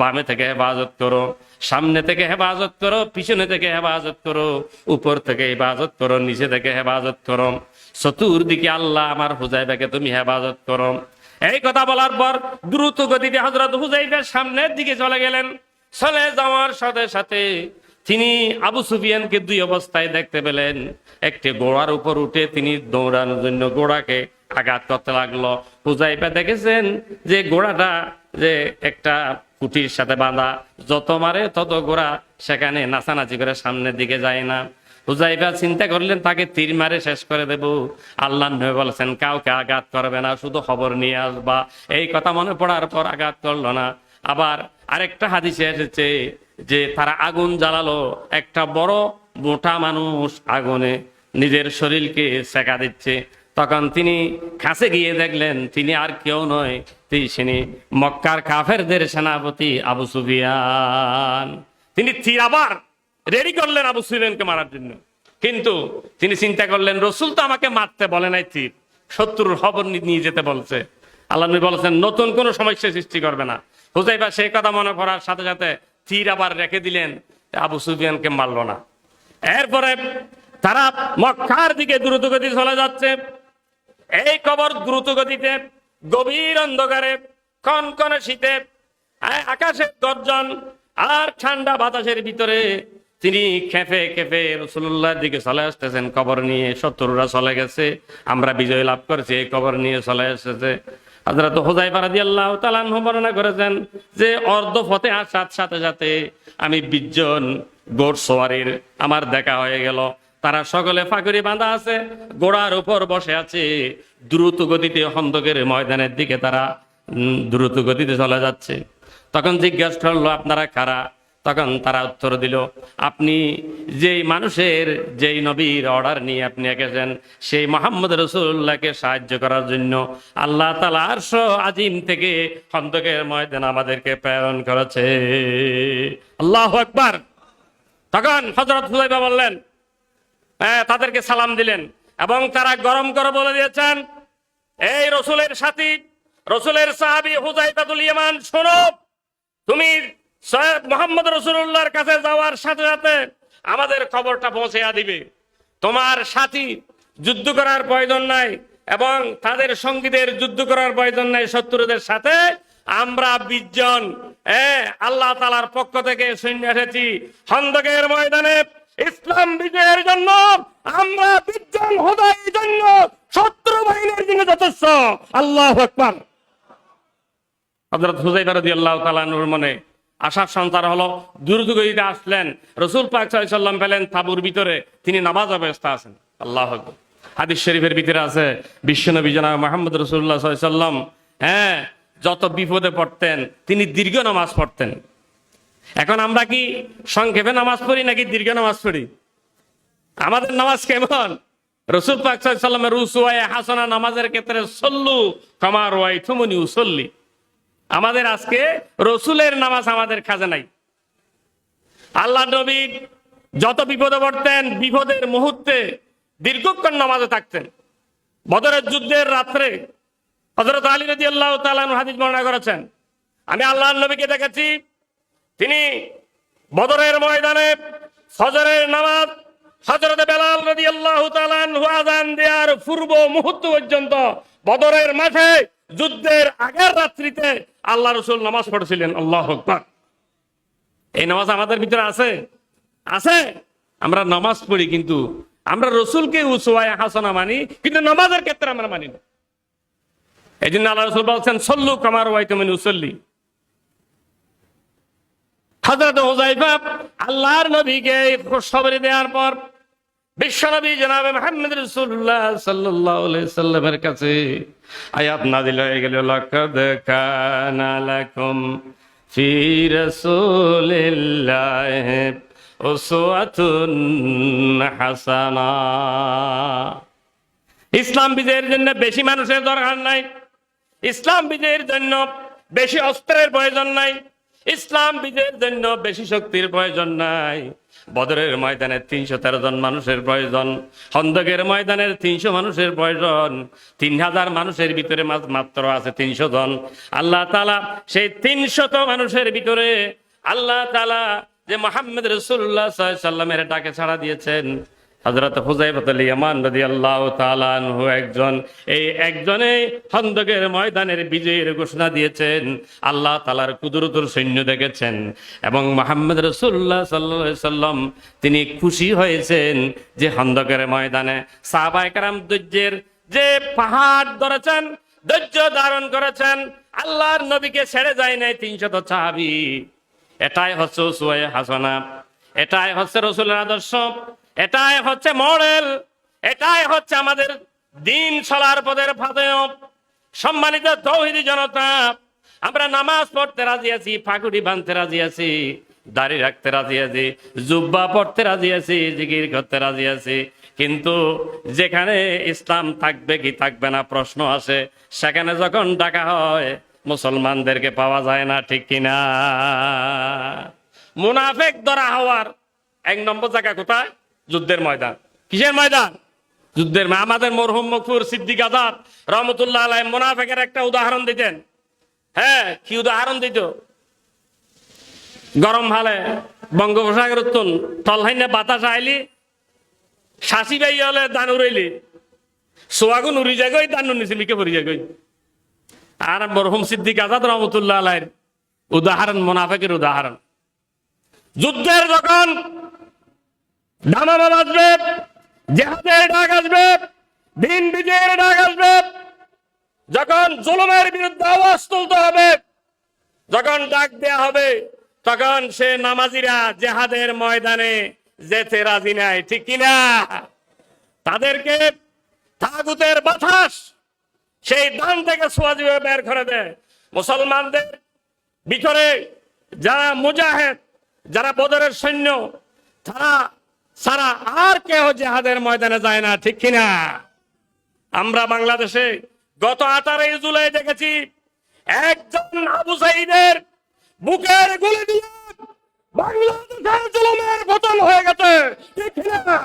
বামে থেকে হেফাজত করো, সামনে থেকে হেফাজত করো, পিছনে থেকে হেফাজত করো, উপর থেকে হেফাজত করো, নিচে থেকে হেফাজত করো, চতুর্দিকে আল্লাহ আমার হুযায়ফাকে তুমি হেফাজত করো। এই কথা বলার পর দ্রুত গতিতে হযরত হুযায়ফার সামনের দিকে চলে গেলেন। চলে যাওয়ার সাথে সাথে তিনি আবু সুফিয়ানকে দুই অবস্থায় দেখতে পেলেন। একটি ঘোড়ার উপর উঠে তিনি দৌড়ানোর জন্য ঘোড়াকে আঘাত করতে লাগলো। হুযায়ফা দেখেছেন যে ঘোড়াটা যে একটা খুঁটির সাথে বাঁধা, যত মারে তত ঘোড়া সেখানে নাচানাচি করে সামনের দিকে যায় না। হুযায়ফা চিন্তা করলেন তাকে তীর মারে শেষ করে দেব। আল্লাহর নবী বলেছেন কাউকে আঘাত করবে না, শুধু খবর নিয়ে আসবা। এই কথা মনে পড়ার পর আঘাত করলো না। আবার আরেকটা হাদিসে এসেছে যে তারা আগুন জ্বালালো, একটা বড় মোটা মানুষ আগুনে নিজের শরীরকে সেকা দিচ্ছে। তখন তিনি কাছে গিয়ে দেখলেন তিনি আর কেউ নয়, তিনি মক্কার কাফেরদের সেনাপতি আবু সুফিয়ান। তিনি তীর আবার রেডি করলেন আবু সুফিয়ানকে মারার জন্য, কিন্তু তিনি চিন্তা করলেন রসুল তো আমাকে মারতে বলে নাই, তীর শত্রুর খবর নিয়ে যেতে বলছে। আল্লাহ নবী বলেছেন নতুন কোনো সমস্যা সৃষ্টি করবে না। হুযায়ফা সেই কথা মনে করার সাথে সাথে তীর আবার রেখে দিলেন, আবু সুফিয়ানকে মারল না। এরপরে তারা মক্কার দিকে দ্রুতগতি চলে যাচ্ছে। এই খবর দ্রুতগতিতে গভীর অন্ধকারে কনকনে শীতে আকাশের গর্জন আর ঠান্ডা বাতাসের ভিতরে তিনি খেপে খেপে রাসূলুল্লাহর দিকে চলে আসতেছেন। খবর নিয়ে শত্রুরা চলে গেছে, আমরা বিজয় লাভ করেছি, এই খবর নিয়ে চলে এসেছে। হযরত হুযায়ফা রাদিয়াল্লাহু তাআলা আনহু বর্ণনা করেছেন যে অর্ধ পথে আসার সাথে সাথে আমি 20 জন ঘোড়সওয়ারির আমার দেখা হয়ে গেল। তারা সকলে পাগড়ি বাঁধা আছে, ঘোড়ার উপর বসে আছে, দ্রুত গতিতে খন্দকের ময়দানের দিকে তারা দ্রুত গতিতে চলে যাচ্ছে। তখন জিজ্ঞাসা করলো আপনারা কারা? তখন তারা উত্তর দিল, আপনি যেই মানুষের যেই নবীর অর্ডার নিয়ে আপনি এসেছেন সেই মুহাম্মদ রাসূলুল্লাহকে সাহায্য করার জন্য আল্লাহ তাআলা আরশ আজিম থেকে খন্দকের ময়দানে আমাদেরকে প্রেরণ করেছে। আল্লাহু আকবার। তখন হযরত হুযায়ফা বললেন, তাদেরকে সালাম দিলেন এবং তারা গরম করে বলে দিয়েছেন, এই রসুলের সাথী, রসুলের সাহাবী হুযায়ফাতুল ইয়ামান, শোনো, তুমি মুহাম্মদ রাসূলুল্লাহর কাছে যাওয়ার সাথে সাথে আমাদের খবরটা পৌঁছে দিবে। তোমার সাথী যুদ্ধ করার প্রয়োজন নাই এবং তাদের সঙ্গীদের যুদ্ধ করার প্রয়োজন নাই। শত্রুদের সাথে আমরা 20 জন আল্লাহ তাআলার পক্ষ থেকে সৈন্য এসেছি খন্দকের ময়দানে ইসলাম বিজয়ের জন্য। আমরা 20 জন খোদার জন্য, শত্রু বাহিনীর জন্য যথেষ্ট। আল্লাহু আকবার। হযরত হুযায়ফা রাদিয়াল্লাহু তাআলা আনহুর মনে আশার সঞ্চার হলো। দ্রুতগতিতে আসলেন, রাসূল পাক সাল্লাল্লাহু আলাইহি ওয়াসাল্লাম পেলেন তাঁবুর ভিতরে তিনি নামাজ অবস্থা আছেন। আল্লাহু আকবার। হাদিস শরীফের ভিতরে আছে বিশ্বনবী জনাব মুহাম্মদ রাসূলুল্লাহ সাল্লাল্লাহু আলাইহি ওয়াসাল্লাম যত বিপদে পড়তেন তিনি দীর্ঘ নামাজ পড়তেন। এখন আমরা কি সংক্ষেপে নামাজ পড়ি নাকি দীর্ঘ নামাজ পড়ি? আমাদের নামাজ কেমন? রাসূল পাক সাল্লাল্লাহু আলাইহি ওয়াসাল্লামের উসওয়ায়ে হাসানা নামাজের ক্ষেত্রে সল্লু কামা রাআইতুমুনি উসাল্লি। আমাদের আজকে রসুলের নামাজ আমাদের কাজে নাই। আল্লাহ নবী যত বিপদে পড়তেন বিপদের মুহূর্তে দীর্ঘক্ষণ নামাজে থাকতেন। বদরের যুদ্ধের রাত্রে হযরত আলী রাদিয়াল্লাহু তাআলা আনহু হাদিস বর্ণনা করেছেন, আমি আল্লাহর নবীকে দেখেছি তিনি বদরের ময়দানে ফজরের নামাজ হযরত বেলাল রাদিয়াল্লাহু তাআলা আনহু আযান দেওয়ার পূর্ব মুহূর্ত পর্যন্ত বদরের মাঠে যুদ্ধের আগের রাত্রিতে আল্লাহ রাসূল নামাজ পড়ছিলেন। আল্লাহু আকবার। এই নামাজ আমাদের ভিতরে আছে আছে আমরা নামাজ পড়ি, কিন্তু আমরা রসুলকে উসওয়ায়ে হাসানা মানি, কিন্তু নামাজের ক্ষেত্রে আমরা মানি না। এই জন্য আল্লাহ রাসূল বলছেন সল্লু কামা রাআইতুমুনি উসাল্লি। হযরত হুযায়ফা আল্লাহর নবীকে খুশখবরি দেওয়ার পর বিশ্বনবী জনাবে মুহাম্মদ রাসূলুল্লাহ সাল্লাল্লাহু আলাইহি সাল্লামের কাছে আয়াত নাযিল হয়ে গেল, লাকাদ কানা লাকুম ফি রাসূলিল্লাহি উসওয়াতুন হাসানা। ইসলাম বিজয়ের জন্য বেশি মানুষের দরকার নাই, ইসলাম বিজয়ের জন্য বেশি অস্ত্রের প্রয়োজন নাই, ইসলাম বিজয়ের জন্য বেশি শক্তির প্রয়োজন নাই। বদরের ময়দানে ৩১৩ জন মানুষের প্রয়োজন, খন্দকের ময়দানের ৩০০ মানুষের প্রয়োজন, ৩০০০ মানুষের ভিতরে মাত্র আছে ৩০০ জন। আল্লাহ তাআলা সেই ৩০০ মানুষের ভিতরে আল্লাহ তাআলা যে মুহাম্মদ রাসূলুল্লাহ সাল্লাল্লাহু আলাইহি সাল্লামের ডাকে ছাড়া দিয়েছেন, হযরত হুযায়ফাতুল ইয়ামান রাদিয়াল্লাহু তাআলা আনহু একজন, এই একজনে খন্দকের ময়দানের বিজয়ের ঘোষণা দিয়েছেন। আল্লাহ তাআলার কুদরতুল সৈন্য দেখেছেন এবং মুহাম্মদ রাসূলুল্লাহ সাল্লাল্লাহু আলাইহি সাল্লাম তিনি খুশি হয়েছেন যে খন্দকের ময়দানে সাহাবায়ে কেরাম ধৈর্যের যে পাহাড় ধরেছেন, ধৈর্য ধারণ করেছেন, আল্লাহর নবীকে ছেড়ে যায় নাই ৩০০ সাহাবী। এটাই হচ্ছে উসওয়ায়ে হাসানা, এটাই হচ্ছে রাসূলের আদর্শ, এটাই হচ্ছে মডেল, এটাই হচ্ছে আমাদের দিন চলার পথের পাথেয়। সম্মানিত তাওহীদি জনতা, আমরা নামাজ পড়তে রাজি আছি, পাগুড়ি বাঁধতে রাজি আছি, দাড়ি রাখতে রাজি আছি, জুব্বা পড়তে রাজি আছি, জিকির করতে রাজি আছি, কিন্তু যেখানে ইসলাম থাকবে কি থাকবে না প্রশ্ন আসে, সেখানে যখন ডাকা হয় মুসলমানদেরকে পাওয়া যায় না, ঠিক কিনা? মুনাফিক ধরা হওয়ার ১ নম্বর জায়গা কোথায়? যুদ্ধের ময়দান। কিসের ময়দান? যুদ্ধের। আমাদের মরহুম মকফুর সিদ্দিক আজাদ রহমতুল্লাহ আলাইহি মুনাফিকের একটা উদাহরণ দিতেন। হ্যাঁ, কি উদাহরণ দিত? গরম হালে বঙ্গোপসাগর উত্তন তলহাইনে বাতাস আইলি, শাসি বাই হলে দান উড়াইলি, সোয়াগুন উড়ি যাগই দান নিচিলিকে পড়ি যাগই। আর মরহুম সিদ্দিক আজাদ রহমতুল্লাহ আলাইহির উদাহরণ মুনাফিকের উদাহরণ। যুদ্ধের যখন দামামা বাজবে, জিহাদের ডাক আসবে, দিন বিজয়ের ডাক আসবে, যখন জুলুমের বিরুদ্ধে আওয়াজ তুলতে হবে, যখন ডাক দেয়া হবে, তখন সে নামাজিরা জিহাদের ময়দানে যেতে রাজি নাই, ঠিক কিনা? তাদেরকে তাগুতের বাতাস সেই ডান থেকে সোয়াজিবে বের করে দেয়। মুসলমানদের ভিতরে যারা মুজাহিদ, যারা বদরের সৈন্য, তারা সারা আর কেউ জিহাদের ময়দানে যায় না, ঠিক কিনা? আমরা বাংলাদেশে গত 18 জুলাই দেখেছি একজন আবু সাঈদের বুকের গুলি দিয়ে বাংলাদেশের জুলুমের পতন হয়ে গেছে, ঠিক কিনা?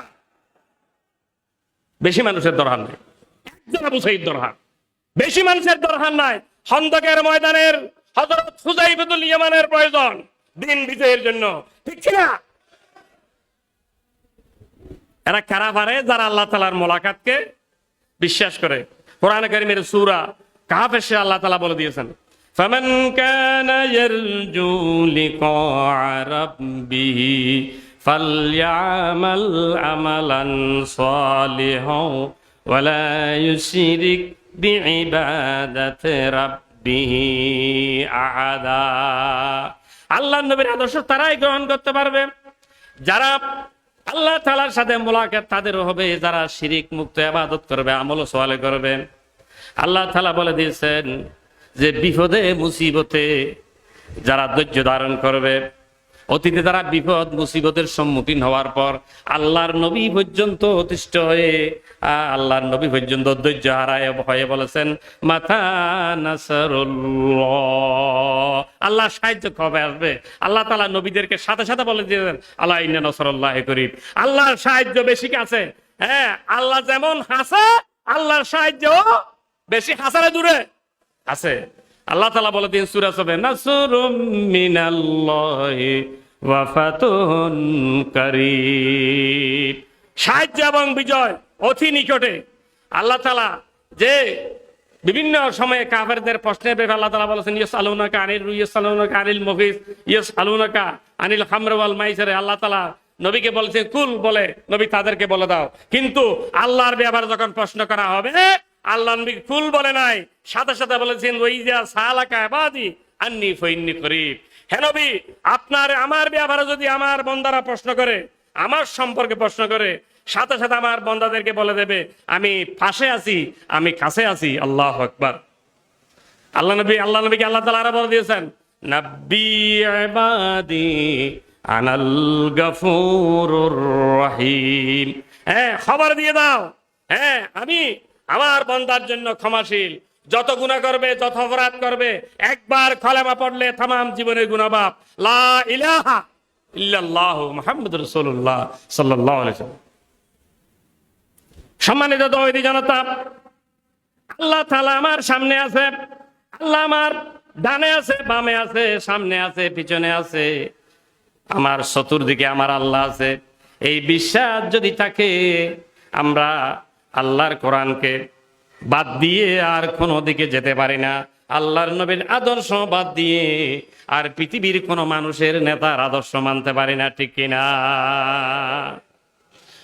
বেশি মানুষের দরকার নাই, একজন আবু সাঈদ দরকার, বেশি মানুষের দরকার নাই। খন্দকের ময়দানের হযরত হুযায়ফাতুল ইয়ামানের প্রয়োজন দিন বিজয়ের জন্য, ঠিক কিনা? এরা কারা পারে? যারা আল্লাহ তাআলার মোলাকাতকে বিশ্বাস করে। কোরআনে কারীমের সূরা কাহফে সে আল্লাহ তাআলা বলে দিয়েছেন, ফামান কানা ইয়ারজু লিকা রাব্বিহি ফালইআমাল আমালান সালিহান ওয়া লা ইউশরিক বিইবাদাতি রাব্বিহি আহাদা। আল্লাহর নবীর আদর্শ তারাই গ্রহণ করতে পারবে যারা আল্লাহ তাআলার সাথে মোলাকাত তাদের হবে, যারা শিরিক মুক্ত ইবাদত করবে, আমল সালেহ করবে। আল্লাহ তাআলা বলে দিয়েছেন যে বিপদে মুসিবতে যারা ধৈর্য ধারণ করবে, অতীতে তারা বিপদ মুসিবতের সম্মুখীন হওয়ার পর আল্লাহর নবী পর্যন্ত অতিষ্ঠ হয়ে আল্লাহর নবী পর্যন্ত ধৈর্য হারায় হয়ে বলেছেন মাতা নাসরুল্লাহ, আল্লাহ সাহায্য কবে আসবে? আল্লাহ তাআলা নবীদেরকে সাথে সাথে বলে দিয়েছেন আল্লাহ ইন্না নাসরুল্লাহি করিব, আল্লাহর সাহায্য বেশি কাছে। হ্যাঁ, আল্লাহ যেমন হাসে, আল্লাহর সাহায্য বেশি হাসারে দূরে আছে। আল্লাহ তাআলা বলে দিন সূরা সবে, নাসরুম মিনাল্লাহি ওয়া ফাতুহুন কারীব, সাহায্য এবং বিজয় অতি নিকটে। আল্লাহ তাআলা যে বিভিন্ন সময়ে কাফেরদের প্রশ্নের ব্যাপারে আল্লাহ তাআলা বলেছেন, ইয়াসআলুনাকা আনিল রুহ, ইয়াসআলুনাকা আনিল মুগীস, ইয়াসআলুনাকা আনিল খামর ওয়াল মাইসির। আল্লাহ তাআলা নবীকে বলেছেন কুল, বলে নবী তাদেরকে বলে দাও। কিন্তু আল্লাহর ব্যাপারে যখন প্রশ্ন করা হবে, আল্লাহ নবী কুল বলে নাই, সাথে সাথে বলেছেন ওয়াইজা সালাকা ইবাদি আন্নী ফাইন্নী করিব। হে নবী, আপনার আমার ব্যাপারে যদি আমার বান্দারা প্রশ্ন করে, আমার সম্পর্কে প্রশ্ন করে, সাথে সাথে আমার বান্দাদেরকে বলে দেবে আমি পাশে আছি, আমি কাছে আছি। আল্লাহু আকবার। আল্লাহ নবীকে আল্লাহ তাআলা আরো বলে দিয়েছেন, নাব্বি ইবাদি আনাল গফুরুর রহিম। হ্যাঁ, খবর দিয়ে দাও, হ্যাঁ আমি আমার বান্দার জন্য ক্ষমাশীল। যত গুনাহ করবে, যত অপরাধ করবে, একবার কলেমা পড়লে তামাম জীবনের গুনাহ মাফ। লা ইলাহা ইল্লাল্লাহু মুহাম্মাদুর রাসূলুল্লাহ সাল্লাল্লাহু আলাইহি ওয়াসাল্লাম। সম্মানিত দওয়াতি জনতা, আল্লাহ তাআলা আমার সামনে আছে, আল্লাহ আমার ডানে আছে, বামে আছে, সামনে আছে, পিছনে আছে, আমার চতুর্দিকে আমার আল্লাহ আছে। এই বিশ্বাস যদি থাকে, আমরা আল্লাহর কোরআনকে বাদ দিয়ে আর কোনো দিকে যেতে পারি না। আল্লাহর নবীর আদর্শ বাদ দিয়ে আর পৃথিবীর কোনো মানুষের নেতার আদর্শ মানতে পারি না, ঠিক কিনা?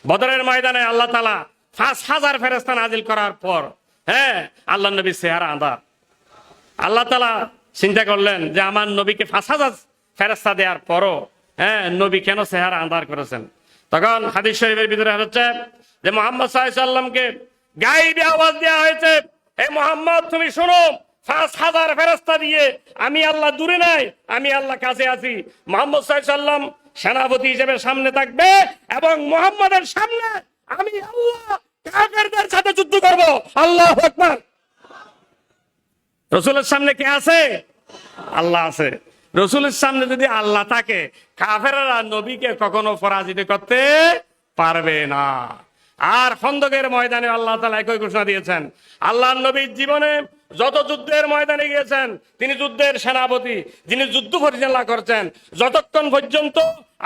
বদরের ময়দানে আল্লাহ তাআলা ৫,০০০ ফেরেশতা নাজিল করার পর, হ্যাঁ, আল্লাহ নবীর চেহারা আঁধার। আল্লাহ তাআলা চিন্তা করলেন যে আমার নবীকে ৫,০০০ ফেরেশতা দেওয়ার পরও, হ্যাঁ, নবী কেন চেহারা আঁধার করেছেন? তখন হাদিস শরীফের ভিতরে হচ্ছে যে মুহাম্মদ সাল্লাল্লাহু আলাইহি ওয়াসাল্লামকে গায়েবী আওয়াজ দেওয়া হয়েছে, হে মুহাম্মদ তুমি শোনো, ৫,০০০ ফেরেশতা দিয়ে আমি আল্লাহ দূরে নাই, আমি আল্লাহ কাছে আছি। মুহাম্মদ সাল্লাল্লাহু আলাইহি ওয়াসাল্লাম সেনাপতি হিসেবে সামনে থাকবে এবং মুহাম্মদের সামনে আমি আল্লাহ কাফেরদের সাথে যুদ্ধ করব। আল্লাহু আকবার। রাসূলের সামনে কে আছে? আল্লাহ আছে। রাসূলের সামনে যদি আল্লাহ থাকে, কাফেররা নবীকে কখনো পরাজিত করতে পারবে না। আর খন্দকের ময়দানে আল্লাহ তাআলা একই ঘোষণা দিয়েছেন, আল্লাহর নবীর জীবনে যত যুদ্ধের ময়দানে গিয়েছেন, তিনি যুদ্ধের সেনাপতি, যিনি যুদ্ধ পরিচালনা করছেন, যতক্ষণ পর্যন্ত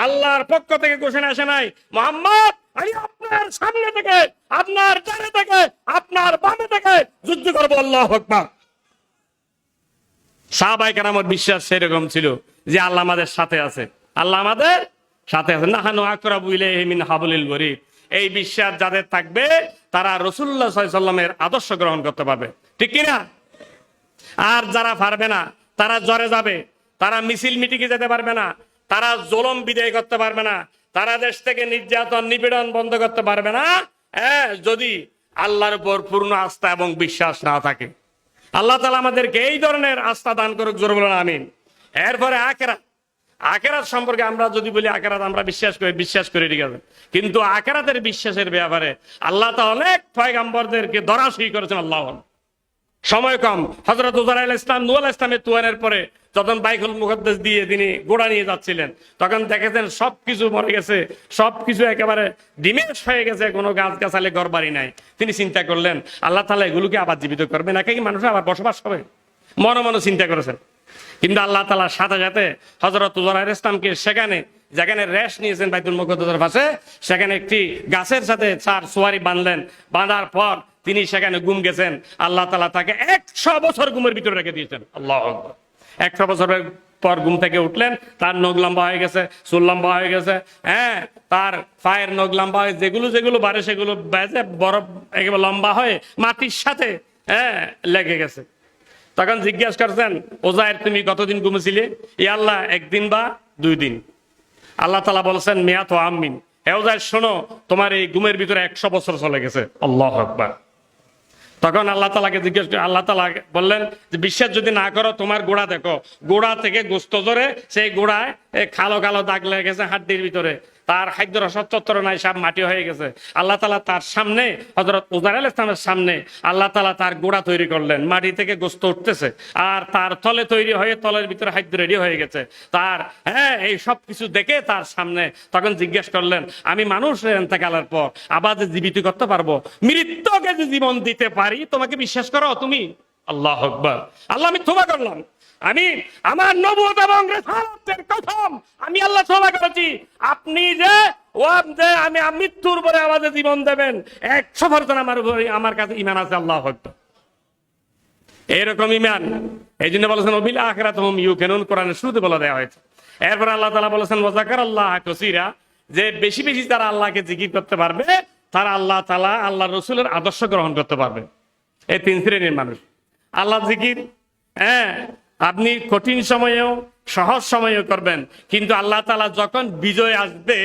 আল্লাহর পক্ষ থেকে ঘোষণা আসে নাই মুহাম্মদ আমি আপনার সামনে থেকে, আপনার ডানে থেকে, আপনার বামে থেকে যুদ্ধ করব। আল্লাহু আকবার। সাহাবায়ে কেরামের বিশ্বাস সেরকম ছিল যে আল্লাহ আমাদের সাথে আছে, আল্লাহ আমাদের সাথে আছে। নাহানু আকরাবু ইলাইহি মিন হাবলিল ওয়ারিদ। এই বিশ্বাস যাদের থাকবে, তারা রাসূলুল্লাহ সাল্লাল্লাহু আলাইহি ওয়াসাল্লামের আদর্শ গ্রহণ করতে পারবে, ঠিক কি না? আর যারা পারবে না, তারা জ্বরে যাবে, তারা মিছিল মিটিংয়ে যেতে পারবে না, তারা জুলুম বিদায় করতে পারবে না, তারা দেশ থেকে নির্যাতন নিপীড়ন বন্ধ করতে পারবে না, যদি আল্লাহর উপর পূর্ণ আস্থা এবং বিশ্বাস না থাকে। আল্লাহ তাআলা আমাদেরকে এই ধরনের আস্থা দান করুক, জোরে বলুন আমিন। এরপরে আখিরাত। আখিরাত সম্পর্কে আমরা যদি বলি আখিরাত আমরা বিশ্বাস করি, ঠিক আছে, কিন্তু আখিরাতের বিশ্বাসের ব্যাপারে আল্লাহ তাআলা অনেক পয়গম্বরদেরকে ধরাশয়ী করেছেন। আল্লাহ সময় কম। হযরত উযার আলাইহিস সালাম নূহ আলাইহিস সালামের তুয়ানের পরে যখন বাইতুল মুকদ্দাস দিয়ে তিনি গোড়া নিয়ে যাচ্ছিলেন, তখন দেখেছেন সবকিছু মরে গেছে, সবকিছু একেবারে ডিমেশ হয়ে গেছে, কোনো গাছ গাছালি ঘর বাড়ি নাই। তিনি চিন্তা করলেন আল্লাহ তাআলা এগুলোকে আবার জীবিত করবে, নাকি মানুষ আবার বসবাস হবে? মনে মনে চিন্তা করেছেন। কিন্তু আল্লাহ তাআলা সাথে সাথে হযরত উযার আলাইহিস সালামকে সেখানে, যেখানে রেশ নিয়েছেন বাইতুল মুকদ্দাসের পাশে, সেখানে একটি গাছের সাথে 4 সোয়ারি বাঁধলেন। বাঁধার পর তিনি সেখানে ঘুম গেছেন। আল্লাহ তাআলা তাকে 100 বছর ঘুমের ভিতরে রেখে দিয়েছেন। আল্লাহু আকবার। 100 বছরের পর ঘুম থেকে উঠলেন, তার নখ লম্বা হয়ে গেছে, চুল লম্বা হয়ে গেছে, হ্যাঁ, তার পায়ের নখ লম্বা হয়ে যেগুলো বাড়ে সেগুলো বেজে বরফ একেবারে লম্বা হয়ে মাটির সাথে, হ্যাঁ, লেগে গেছে। তখন জিজ্ঞাসা করছেন, ওজায়ের তুমি কতদিন ঘুমেছিলে? ইয়া আল্লাহ 1 দিন বা 2 দিন। আল্লাহ তাআলা বলছেন মিয়াত আমিন, হে ওজায়ের শোনো, তোমার এই ঘুমের ভিতরে 100 বছর চলে গেছে। আল্লাহু আকবার। তখন আল্লাহ তাআলাকে জিজ্ঞেস করে আল্লাহ তাআলা বললেন যে বিশ্বাস যদি না করো, তোমার গোড়া দেখো, গোড়া থেকে গোস্ত ধরে সেই গোড়ায় কালো কালো দাগ লেগে গেছে হাড্ডির ভিতরে, তার খাদ্য রসচ্চত্র নাই, সব মাটি হয়ে গেছে। আল্লাহ তাআলা তার সামনে, হযরত উযার আলাইহিস সালামের সামনে আল্লাহ তাআলা তার গোড়া তৈরি করলেন, মাটি থেকে গোস্ত উঠতেছে, আর তার তলে তৈরি হয়ে তলের ভিতরে খাদ্য রেডি হয়ে গেছে তার, হ্যাঁ, এই সব কিছু দেখে তার সামনে তখন জিজ্ঞেস করলেন আমি মানুষের ইন্তেকালের পর আবার যে জীবিত করতে পারবো, মৃত্যুকে যে জীবন দিতে পারি, তোমাকে বিশ্বাস করো তুমি? আল্লাহু আকবার। আল্লাহ আমি তওবা করলাম, আমি আমার নবুয়ত এবং রিসালাতের কসম আমি আল্লাহ তওবা করেছি, আপনি যে ও আমি মৃত্যুর পরে আমাদের জীবন দেবেন, 100% আমার উপরে আমার কাছে ইমান আছে, আল্লাহু আকবার। এরকম ইমান, এই জন্য বলেছেন ওবিল আখিরাতুহুম ইউকিনুন, কোরআনের শুরুতে বলে দেওয়া হয়েছে। এরপর আল্লাহ তাআলা বলেছেন ওয়াযাকারাল্লাহ কাসীরা, যে বেশি বেশি যারা আল্লাহকে জিকির করতে পারবে তারা আল্লাহ তাআলা আল্লাহ রসুলের আদর্শ গ্রহণ করতে পারবে। এই 3 শ্রেণীর মানুষ। আল্লাহ জিকির, হ্যাঁ, আপনি কঠিন সময়েও সহজ সময়েও করবেন, কিন্তু আল্লাহ তাআলা যখন বিজয় আসবে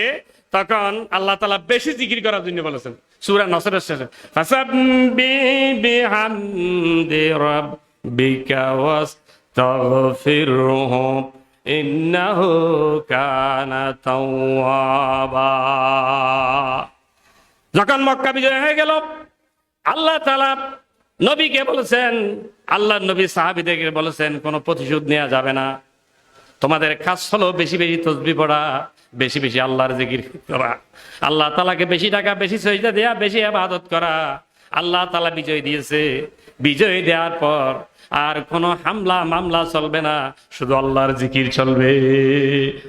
তখন আল্লাহ তাআলা বেশি জিকির করার জন্য বলেছেন সূরা নসরের শেষে, ফাসাব্বিহ বিহামদি রাব্বিকা ওয়াস্তাগফিরহু ইন্নাহু কানা তাওয়াবা। যখন মক্কা বিজয় হয়ে গেল, আল্লাহ তাআলা নবীকে বলেছেন, আল্লাহ নবী সাহাবীদেরকে বলেছেন কোনো প্রতিশোধ নেওয়া যাবে না, তোমাদের কাজ হলো বেশি বেশি তাসবিহ পড়া, বেশি বেশি আল্লাহর জিকির করা, আল্লাহ তাআলাকে বেশি টাকা বেশি সজদা দেয়া, বেশি ইবাদত করা। আল্লাহ তাআলা বিজয় দিয়েছে, বিজয় দেওয়ার পর আর কোনো হামলা মামলা চলবে না, শুধু আল্লাহর জিকির চলবে।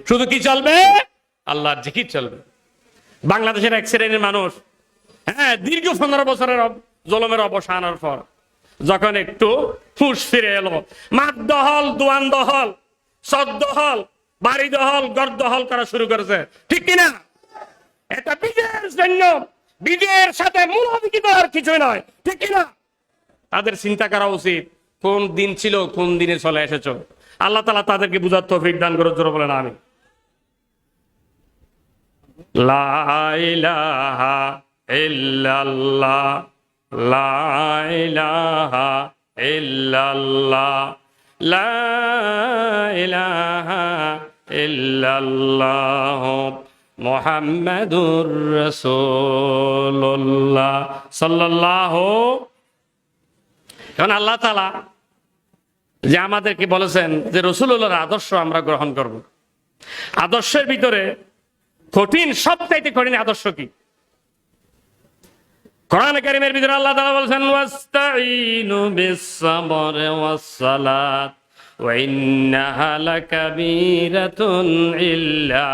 শুধু কি চলবে? আল্লাহর জিকির চলবে। বাংলাদেশের এক শ্রেণীর মানুষ, হ্যাঁ, দীর্ঘ 15 বছরের জুলুমের অবসানের পর যখন একটু হুঁশ ফিরে এলো, মাঠ দহল, দোয়ান দহল, সদ দহল, বাড়ি দহল, ঘর দহল করা শুরু করেছে, ঠিক কিনা? এটা বিজয়ের জন্য, বিজয়ের সাথে মুনাফিকি আর কিছুই নয়, ঠিক কিনা? তাদের চিন্তা করা উচিত কোন দিন ছিল, কোন দিনে চলে এসেছ। আল্লাহ তাআলা তাদেরকে বুঝার তৌফিক দান করে, জোরে বলেন আমিন। লা ইলাহা ইল্লাল্লাহ, লা ইলাহা ইল্লাল্লাহ, লা ইলাহা ইল্লাল্লাহ মুহাম্মাদুর রাসূলুল্লাহ সাল্লাল্লাহু। এখন আল্লাহ তাআলা যে আমাদেরকে বলেছেন যে রাসূলুল্লাহর আদর্শ আমরা গ্রহণ করব, আদর্শের ভিতরে কঠিন, সবচাইতে কঠিন আদর্শ কি? কোরআন কারীমের ভিতরে আল্লাহ তাআলা বলেছেন ওয়াস্তাঈনু বিস-সাবরি ওয়াস-সালাত ওয়া ইন্নাহা লাকাবীরাতুন ইল্লা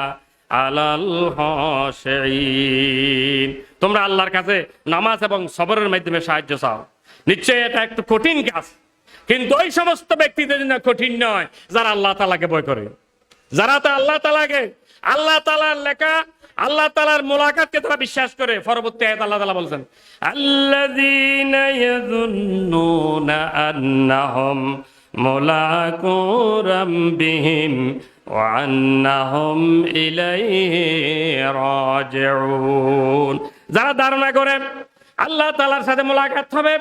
আলাল খাশিঈন। তোমরা আল্লাহর কাছে নামাজ এবং সবরের মাধ্যমে সাহায্য চাও, নিশ্চয়ই এটা একটু কঠিন কাজ, কিন্তু ওই সমস্ত ব্যক্তিদের জন্য কঠিন নয় যারা আল্লাহ তাআলাকে ভয় করে, যারা তো আল্লাহ তাআলাকে, আল্লাহ তাআলার লেখা, আল্লাহ তাআলার মুলাকাতকে তারা বিশ্বাস করে। পরবর্তী আয়াত আল্লাহ তাআলা বলেন আল্লাযীনা ইয়াযুন্নুনা আন্নাহুম মুলাকু রাব্বিহিম ওয়া আন্নাহুম ইলাইহি রাজিউন। যারা ধারণা করে আল্লাহ তাআলার সাথে মুলাকাত হবে,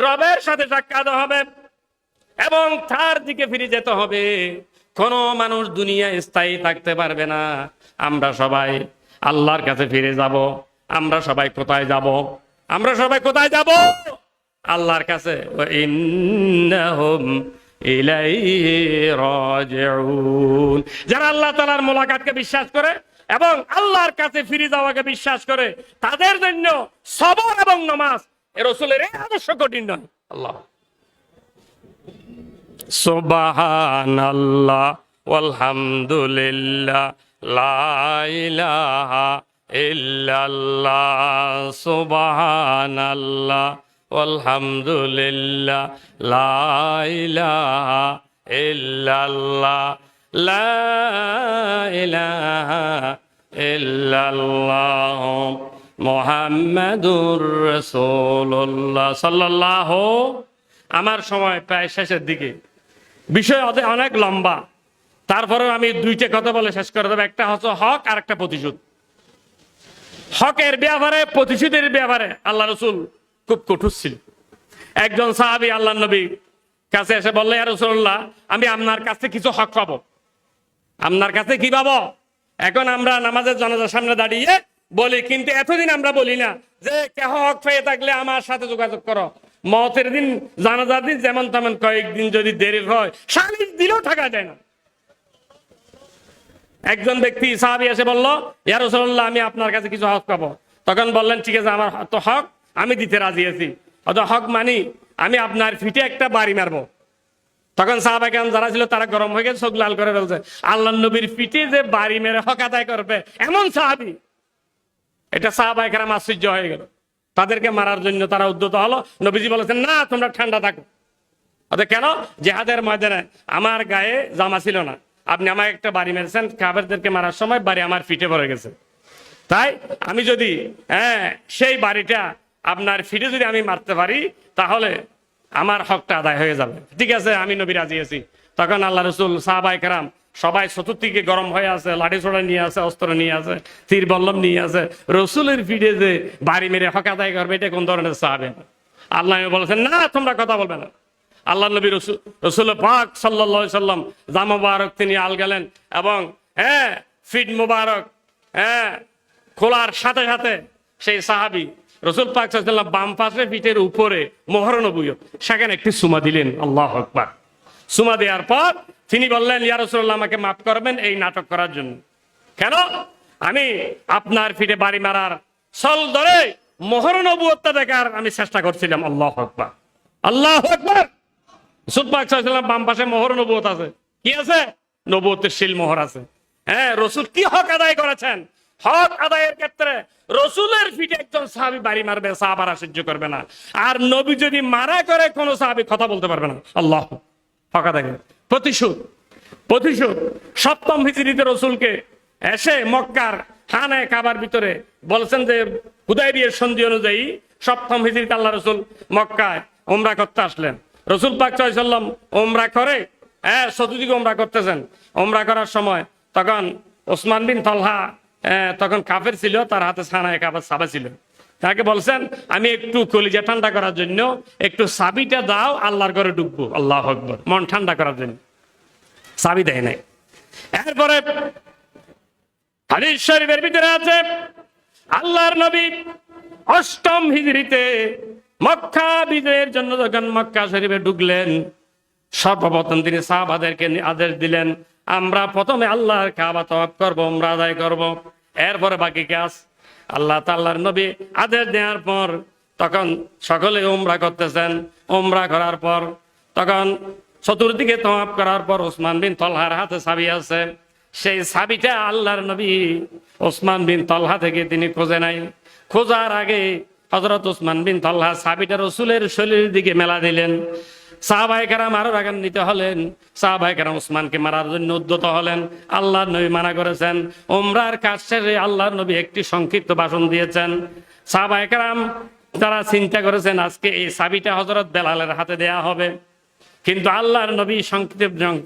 রবের সাথে সাক্ষাৎ হবে এবং তার দিকে ফিরে যেতে হবে। কোন মানুষ দুনিয়ায় স্থায়ী থাকতে পারবে না। আমরা সবাই আল্লাহর কাছে ফিরে যাব। আমরা সবাই কোথায় যাব? আমরা সবাই কোথায় যাব? আল্লাহর কাছে। ইন্নাহুম ইলাইহি রাজিউন। যারা আল্লাহ তাআলার মুলাকাতকে বিশ্বাস করে এবং আল্লাহর কাছে ফিরে যাওয়াকে বিশ্বাস করে, তাদের জন্য সবর এবং নামাজ এর রাসূলের এই আদর্শ কঠিন নয়। আল্লাহ সুবহানাল্লাহ ওয়ালহামদুলিল্লাহ লা ইলাহা ইল্লাল্লাহ সুবহানাল্লাহ ওয়ালহামদুলিল্লাহ লা ইলাহা ইল্লাল্লাহ লা ইলাহা ইল্লাল্লাহ মুহাম্মাদুর রাসূলুল্লাহ সাল্লাল্লাহু। আমার সময় প্রায় শেষের দিকে, বিষয় অনেক লম্বা, তারপরেও আমি দুইটা কথা বলে শেষ করে দেবো। একটা হচ্ছে হক আর একটা প্রতিশোধ। হকের ব্যাপারে, প্রতিশোধের ব্যাপারে আল্লাহ রাসূল খুব কঠোর ছিল। একজন সাহাবী আল্লাহ নবী কাছে এসে বললেন, ইয়া রাসূলুল্লাহ, আমি আপনার কাছে কিছু হক পাবো। আপনার কাছে কি পাবো? এখন আমরা নামাজের জানাজার সামনে দাঁড়িয়ে বলি, কিন্তু এতদিন আমরা বলি না যে কেহ হক পেয়ে থাকলে আমার সাথে যোগাযোগ করো। মতের দিন, জানাজার দিন যেমন তেমন কয়েকদিন যদি দেরি হয়, সালিশ দিলেও থাকা যায় না। একজন ব্যক্তি সাহাবী এসে বলল, ইয়া রাসূলুল্লাহ, আমি আপনার কাছে কিছু হক পাবো। তখন বললেন, ঠিক আছে, আমার তো হক, আমি দিতে রাজি আছি। অত হক মানি আমি আপনার ফিটে একটা বাড়ি মারবো। তখন সাহাবা কেরাম যারা ছিল তারা গরম হয়ে গেছে, চোখ লাল করে ফেলছে। আল্লাহ নবীর পিঠে যে বাড়ি মেরে হক আদায় করবে এমন সাহাবী, এটা সাহাবায়ে কেরাম আশ্চর্য হয়ে গেল, তাদেরকে মারার জন্য তারা উদ্যত হলো। নবীজি বলেছেন, না তোমরা ঠান্ডা থাকো। কেন? জেহাদের ময়দানে আমার গায়ে জামা ছিল না, আপনি আমাকে একটা বাড়ি মেরেছেন, কাফেরদেরকে মারার সময় বাড়ি আমার ফিটে পড়ে গেছে, তাই আমি যদি সেই বাড়িটা আপনার ফিটে যদি আমি মারতে পারি তাহলে আমার হকটা আদায় হয়ে যাবে। ঠিক আছে, আমি নবী রাজি আছি। তখন আল্লাহ রসুল, সাহাবায়ে কেরাম সবাই চতুর্দিকে গরম হয়ে আছে, লাঠি ছোড়া নিয়ে আছে, অস্ত্র নিয়ে আছে, তীর বল্লম নিয়ে আছে। রসুলের ফিটে যে বাড়ি মেরে হক আদায় করবে, এটা কোন ধরনের সাহাবে? আল্লাহ বলেছেন, না তোমরা কথা বলবে না। আল্লাহ নবী রসুল পাক সাল্লাল্লাহু আলাইহি সাল্লাম জামা মুবারক তিনি আল গেলেন এবং ফিট মুবারক খোলার সাথে সাথে সেই সাহাবী রসুল পাক সাল্লাল্লাহু আলাইহি সাল্লাম বাম পাশে পিঠের উপরে মোহর নবুয়ত, সেখানে একটি সুমা দিলেন। আল্লাহু আকবার। সুমা দেওয়ার পর তিনি বললেন, ইয়া রাসূলুল্লাহ, আমাকে মাফ করবেন এই নাটক করার জন্য। কেন? আমি আপনার পিঠে বাড়ি মারার ছল ধরে মোহর নবুয়তটা দেখার আমি চেষ্টা করছিলাম। আল্লাহু আকবার, আল্লাহু আকবার। রাসূল পাক সাল্লাল্লাহু আলাইহি সাল্লাম বাম পাশে মোহর নবুয়ত আছে। কি আছে? নবুয়তের শিল মোহর আছে। রসুল কি হক আদায় করেছেন? হক আদায়ের ক্ষেত্রে রসুলের পিঠে একজন সাহাবী বাড়ি মারবে, সাহাবারা সহ্য করবে না। আর নবী যদি মারা করে, কোন সাহাবী কথা বলতে পারবে না। আল্লাহ হক আদায়। প্রতিশোধ। সপ্তম হিজরিতে রসুলকে এসে মক্কার খানায়ে কাবার ভিতরে বলছেন যে হুদায়বিয়ার সন্ধি অনুযায়ী সপ্তম হিজরিতে আল্লাহ রসুল মক্কায় উমরা করতে আসলেন। রসুল পাক সাল্লাল্লাহু আলাইহি সাল্লাম উমরা করে চতুর্দিকে উমরা করতেছেন। উমরা করার সময় তখন ওসমান বিন তালহা তখন কাফের ছিল, তার হাতে খানায়ে কাবার চাবি ছিল। তাকে বলছেন, আমি একটু কলিজা ঠান্ডা করার জন্য একটু চাবিটা দাও, আল্লাহর ঘরে ঢুকবো। আল্লাহু আকবার। মন ঠান্ডা করার জন্য চাবি দেয় নাই। এরপরে হাদিস শরীফের ভিতরে আছে, আল্লাহর নবী অষ্টম হিজরিতে মক্কা বিজয়ের জন্য যখন মক্কা শরীফে ঢুকলেন, সর্বপ্রথম তিনি সাহাবাদেরকে আদেশ দিলেন, আমরা প্রথমে আল্লাহর কাবা তওয়াফ করব, উমরা আদায় করব, এরপরে বাকি কাজ। আল্লাহ তাআলার নবী আদেশ দেওয়ার পর তখন সকলে উমরা করতেছেন। উমরা করার পর তখন চতুর্দিকে তওয়াফ করার পর ওসমান বিন তালহার হাতে চাবি আছে। সেই চাবিটা আল্লাহর নবী ওসমান বিন তালহা থেকে তিনি খোঁজে নাই। খোঁজার আগে হযরত ওসমান বিন তালহা চাবিটা রসুলের শরীরের দিকে মেলা দিলেন। সাহাবায়ে কেরাম আরো রাগান্বিত হলেন। সাহাবায়ে কেরাম ওসমানকে মারার জন্য উদ্যত হলেন। আল্লাহর নবী মানা করেছেন। উমরার কাজ শেষে আল্লাহর নবী একটি সংক্ষিপ্ত ভাষণ দিয়েছেন। সাহাবায়ে কেরাম তারা চিন্তা করেছেন, আজকে এই চাবিটা হযরত বেলালের হাতে দেয়া হবে। কিন্তু আল্লাহর নবী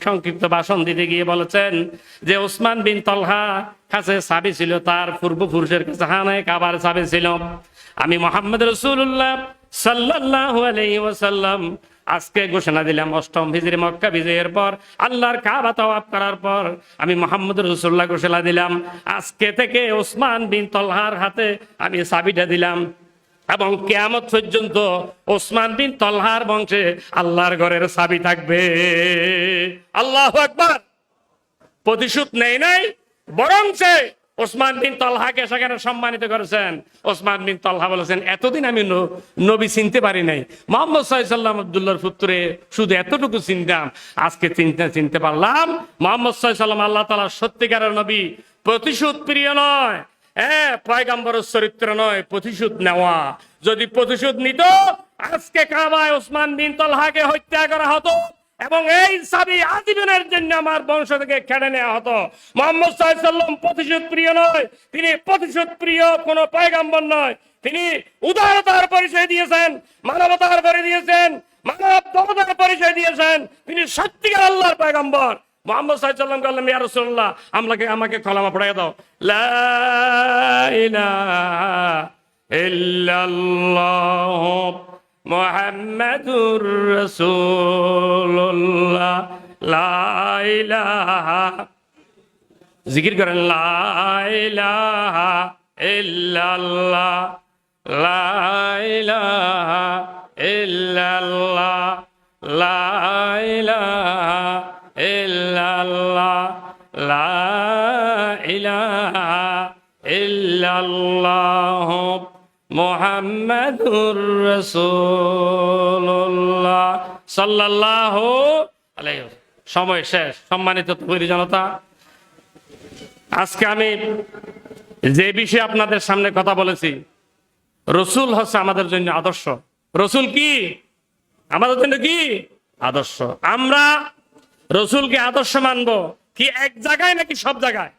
সংক্ষিপ্ত ভাষণ দিতে গিয়ে বলেছেন যে ওসমান বিন তালহা কাছে চাবি ছিল, তার পূর্বপুরুষের কাছে খানায়ে কাবার চাবি ছিল। আমি মুহাম্মদ রাসূলুল্লাহ সাল্লাল্লাহু আলাইহি ওয়াসাল্লাম আজকে ঘোষণা দিলাম, অষ্টম হিজরি মক্কা বিজয়ের পর আল্লাহর কাবা তওয়াফ করার পর আমি মুহাম্মদ রাসূলুল্লাহ ঘোষণা দিলাম, আজকে থেকে ওসমান বিন তালহার হাতে আমি চাবিটা দিলাম এবং কিয়ামত পর্যন্ত ওসমান বিন তালহার বংশে আল্লাহর ঘরের চাবি থাকবে। আল্লাহু আকবার। প্রতিশোধ নেই নাই, বরং ওসমান বিন তালহাকে সেখানে সম্মানিত করেছেন। ওসমান বিন তালহা বলেছেন, এতদিন আমি নবী চিনতে পারি নাই, মুহাম্মদ সাল্লাল্লাহু আলাইহি ওয়াসাল্লাম আব্দুল্লাহর পুত্রে শুধু এতটুকু চিনতাম, আজকে চিনতে পারলাম মুহাম্মদ সাল্লাল্লাহু আলাইহি ওয়াসাল্লাম আল্লাহ তাআলার সত্যিকারের নবী, প্রতিশোধ প্রিয় নয়, পয়গম্বরের চরিত্র নয়, প্রতিশোধ নেওয়া। যদি প্রতিশোধ নিত, আজকে কাবায় ওসমান বিন তালহাকে হত্যা করা হতো এবং এই চাবি আজীবনের জন্য আমার বংশ থেকে কেড়ে নেওয়া হতো। মুহাম্মদ সাল্লাল্লাহু আলাইহি ওয়াসাল্লাম প্রতিশোধ প্রিয় নয়, তিনি প্রতিশোধ প্রিয় কোন পয়গম্বর নয়। তিনি উদারতার পরিচয় দিয়েছেন, মানবতার পরিচয় দিয়েছেন, মানবতার পরিচয় দিয়েছেন। তিনি সত্যিকার আল্লাহর পয়গম্বর। মুহাম্মদ সাল্লাল্লাহু আলাইহি ওয়াসাল্লাম বললেন, ইয়া রাসূলুল্লাহ, আমাকে কলেমা পড়াইয়া দাও। লা ইলাহা ইল্লাল্লাহ মুহাম্মাদুর রাসূলুল্লাহ, লা ইলাহা, জিকির করেন, লা ইলাহা ইল্লাল্লাহ, লা ইলাহা ইল্লাল্লাহ, লা ইলাহা ইল্লাল্লাহ, লা ইলাহা ইল্লাল্লাহ মুহাম্মাদুর রাসূলুল্লাহ সাল্লাল্লাহু আলাইহি ওয়াসাল্লাম। সময় শেষ। সম্মানিত তৌহিদি জনতা, আজকে আমি যে বিষয়ে আপনাদের সামনে কথা বলেছি, রসুল হচ্ছে আমাদের জন্য আদর্শ। রসুল কি আমাদের জন্য কি আদর্শ? আমরা রসুলকে আদর্শ মানব কি এক জায়গায় নাকি সব জায়গায়?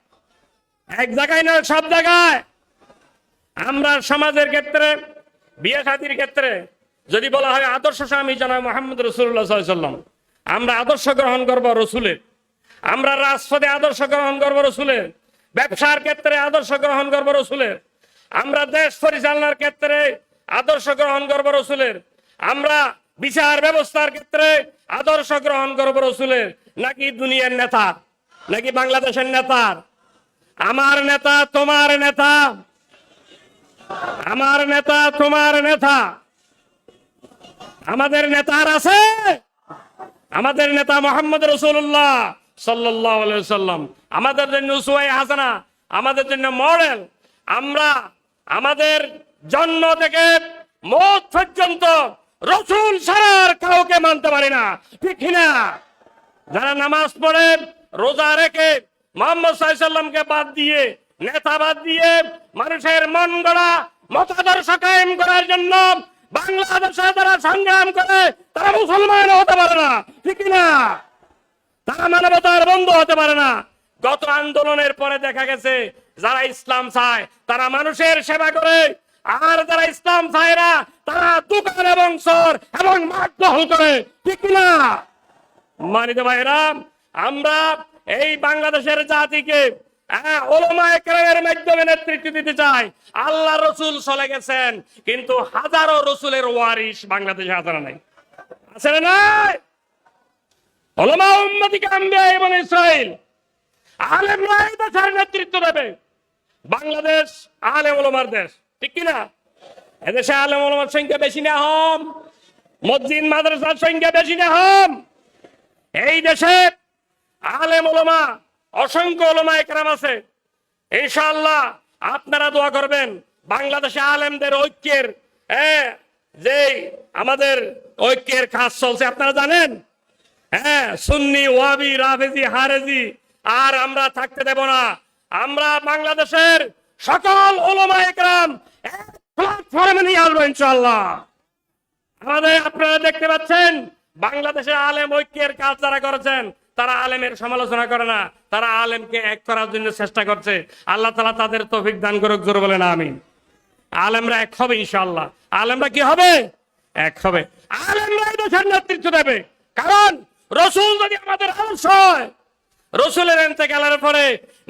এক জায়গায় না, সব জায়গায়। আমরা সমাজের ক্ষেত্রে, বিয়ে শাদীর ক্ষেত্রে যদি বলা হয় আদর্শ স্বামী জনাব মুহাম্মদ রাসূলুল্লাহ সাল্লাল্লাহু আলাইহি ওয়াসাল্লাম, আমরা আদর্শ গ্রহণ করব রসুলের। আমরা রাজপথে আদর্শ গ্রহণ করব রসুলের। ব্যবসার ক্ষেত্রে আদর্শ গ্রহণ করব রসুলের। আমরা দেশ পরিচালনার ক্ষেত্রে আদর্শ গ্রহণ করব রসুলের। আমরা বিচার ব্যবস্থার ক্ষেত্রে আদর্শ গ্রহণ করব রসুলের। নাকি দুনিয়ার নেতা, নাকি বাংলাদেশের নেতার? আমার নেতা তোমার নেতা, আমার নেতা তোমার নেতা। আমাদের নেতার আছে, আমাদের নেতা মুহাম্মদ রাসূলুল্লাহ সাল্লাল্লাহু আলাইহি ওয়াসাল্লাম আমাদের জন্য উসওয়ায়ে হাসানা, আমাদের জন্য মডেল। আমরা আমাদের জন্ম থেকে মওত পর্যন্ত রসুল ছাড়া কাউকে মানতে পারি না, ঠিক না? যারা নামাজ পড়ে, রোজা রেখে, মুহাম্মদ সাল্লাল্লাহু আলাইহি ওয়াসাল্লামকে বাদ দিয়ে, নেতা বাদ দিয়ে মানুষের মন গড়া মতাদর্শ কায়েম করার জন্য বাংলাদেশে যারা সংগ্রাম করে, তারা মুসলমান হতে পারে না, ঠিক না? তারা মানবতার বন্ধু হতে পারে না। গত আন্দোলনের পরে দেখা গেছে যারা ইসলাম চায় তারা মানুষের সেবা করে, আর যারা ইসলাম চায় না তারা দোকান এবং চোর এবং মাঠ দখল করে, ঠিক না? মানিত ভাইরা, আমরা এই বাংলাদেশের জাতিকে উলামায়ে কেরামের মাধ্যমে নেতৃত্ব দিতে চাই। আল্লাহ রসুল চলে গেছেন, কিন্তু হাজারো রসুলের ওয়ারিস বাংলাদেশে হাজারা নাই, আছে না নাই? উলামা উম্মতিকে আম্বিয়া এবং ইসরাইল আলেমরা এই দেশের নেতৃত্ব দেবে। বাংলাদেশ আলেম ওলামার দেশ, ঠিক কিনা? এদেশে আলেম ওলামার সংখ্যা বেশি না হম, মসজিদ মাদ্রাসার সংখ্যা বেশি না হম। এই দেশে আলেম ওলামা, অসংখ্য ওলামায়ে কেরাম আছে। ইনশাআল্লাহ আপনারা দোয়া করবেন বাংলাদেশে আলেমদের ঐক্যের, যে আমাদের ঐক্যের কাজ চলছে আপনারা জানেন। সুন্নি, ওয়াহাবি, রাফেজি, হারেজি আর আমরা থাকতে দেব না। আমরা বাংলাদেশের সকল উলামায়ে কেরাম এক প্ল্যাটফর্মে নিয়ে আসবো ইনশাআল্লাহ। আমাদের আপনারা দেখতে পাচ্ছেন বাংলাদেশে আলেম ঐক্যের কাজ যারা করেছেন তারা আলেমের সমালোচনা করে না, তারা আলেমকে এক করার জন্য চেষ্টা করছে। আল্লাহ তাআলা তাদের তৌফিক দান করুক, জোরে বলেন আমিন। আলেমরা এক হবে ইনশাআল্লাহ। আলেমরা কি হবে? এক হবে। আলেমরা এই দেশের নেতৃত্ব দেবে, কারণ রসুল যদি আমাদের আদর্শ হয়, রসুলের ইন্তেকালের পরে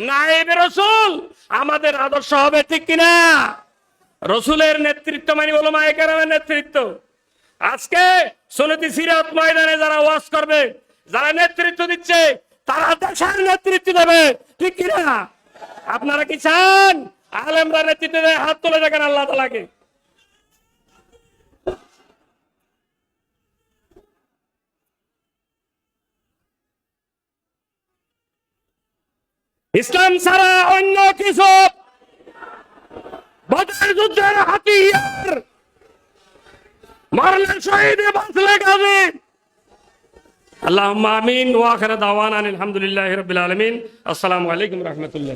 নায়েবে রসুল আমাদের আদর্শ হবে, ঠিক কিনা? রসুলের নেতৃত্ব মানে উলামায়ে কেরামের নেতৃত্ব। আজকে সুন্নতি সিরাত ময়দানে যারা ওয়াজ করবে, যারা নেতৃত্ব দিচ্ছে, তারা দেশের নেতৃত্ব দেবে, ঠিক কিনা? আপনারা কি চান আলেমরা নেতৃত্ব দেয়? হাত তুলে দেখেন আল্লাহ তাআলাকে। ইসলাম ছাড়া অন্য কিছু বদর যুদ্ধের হাতিয়ার, মরলে শহীদ বাঁচলে গাজী। আল্লাহুম্মা আমিন ওয়া আখিরু দাওয়ানা আলহামদুলিল্লাহি রাব্বিল আলামিন। আসসালামু আলাইকুম ওয়া রাহমাতুল্লাহ।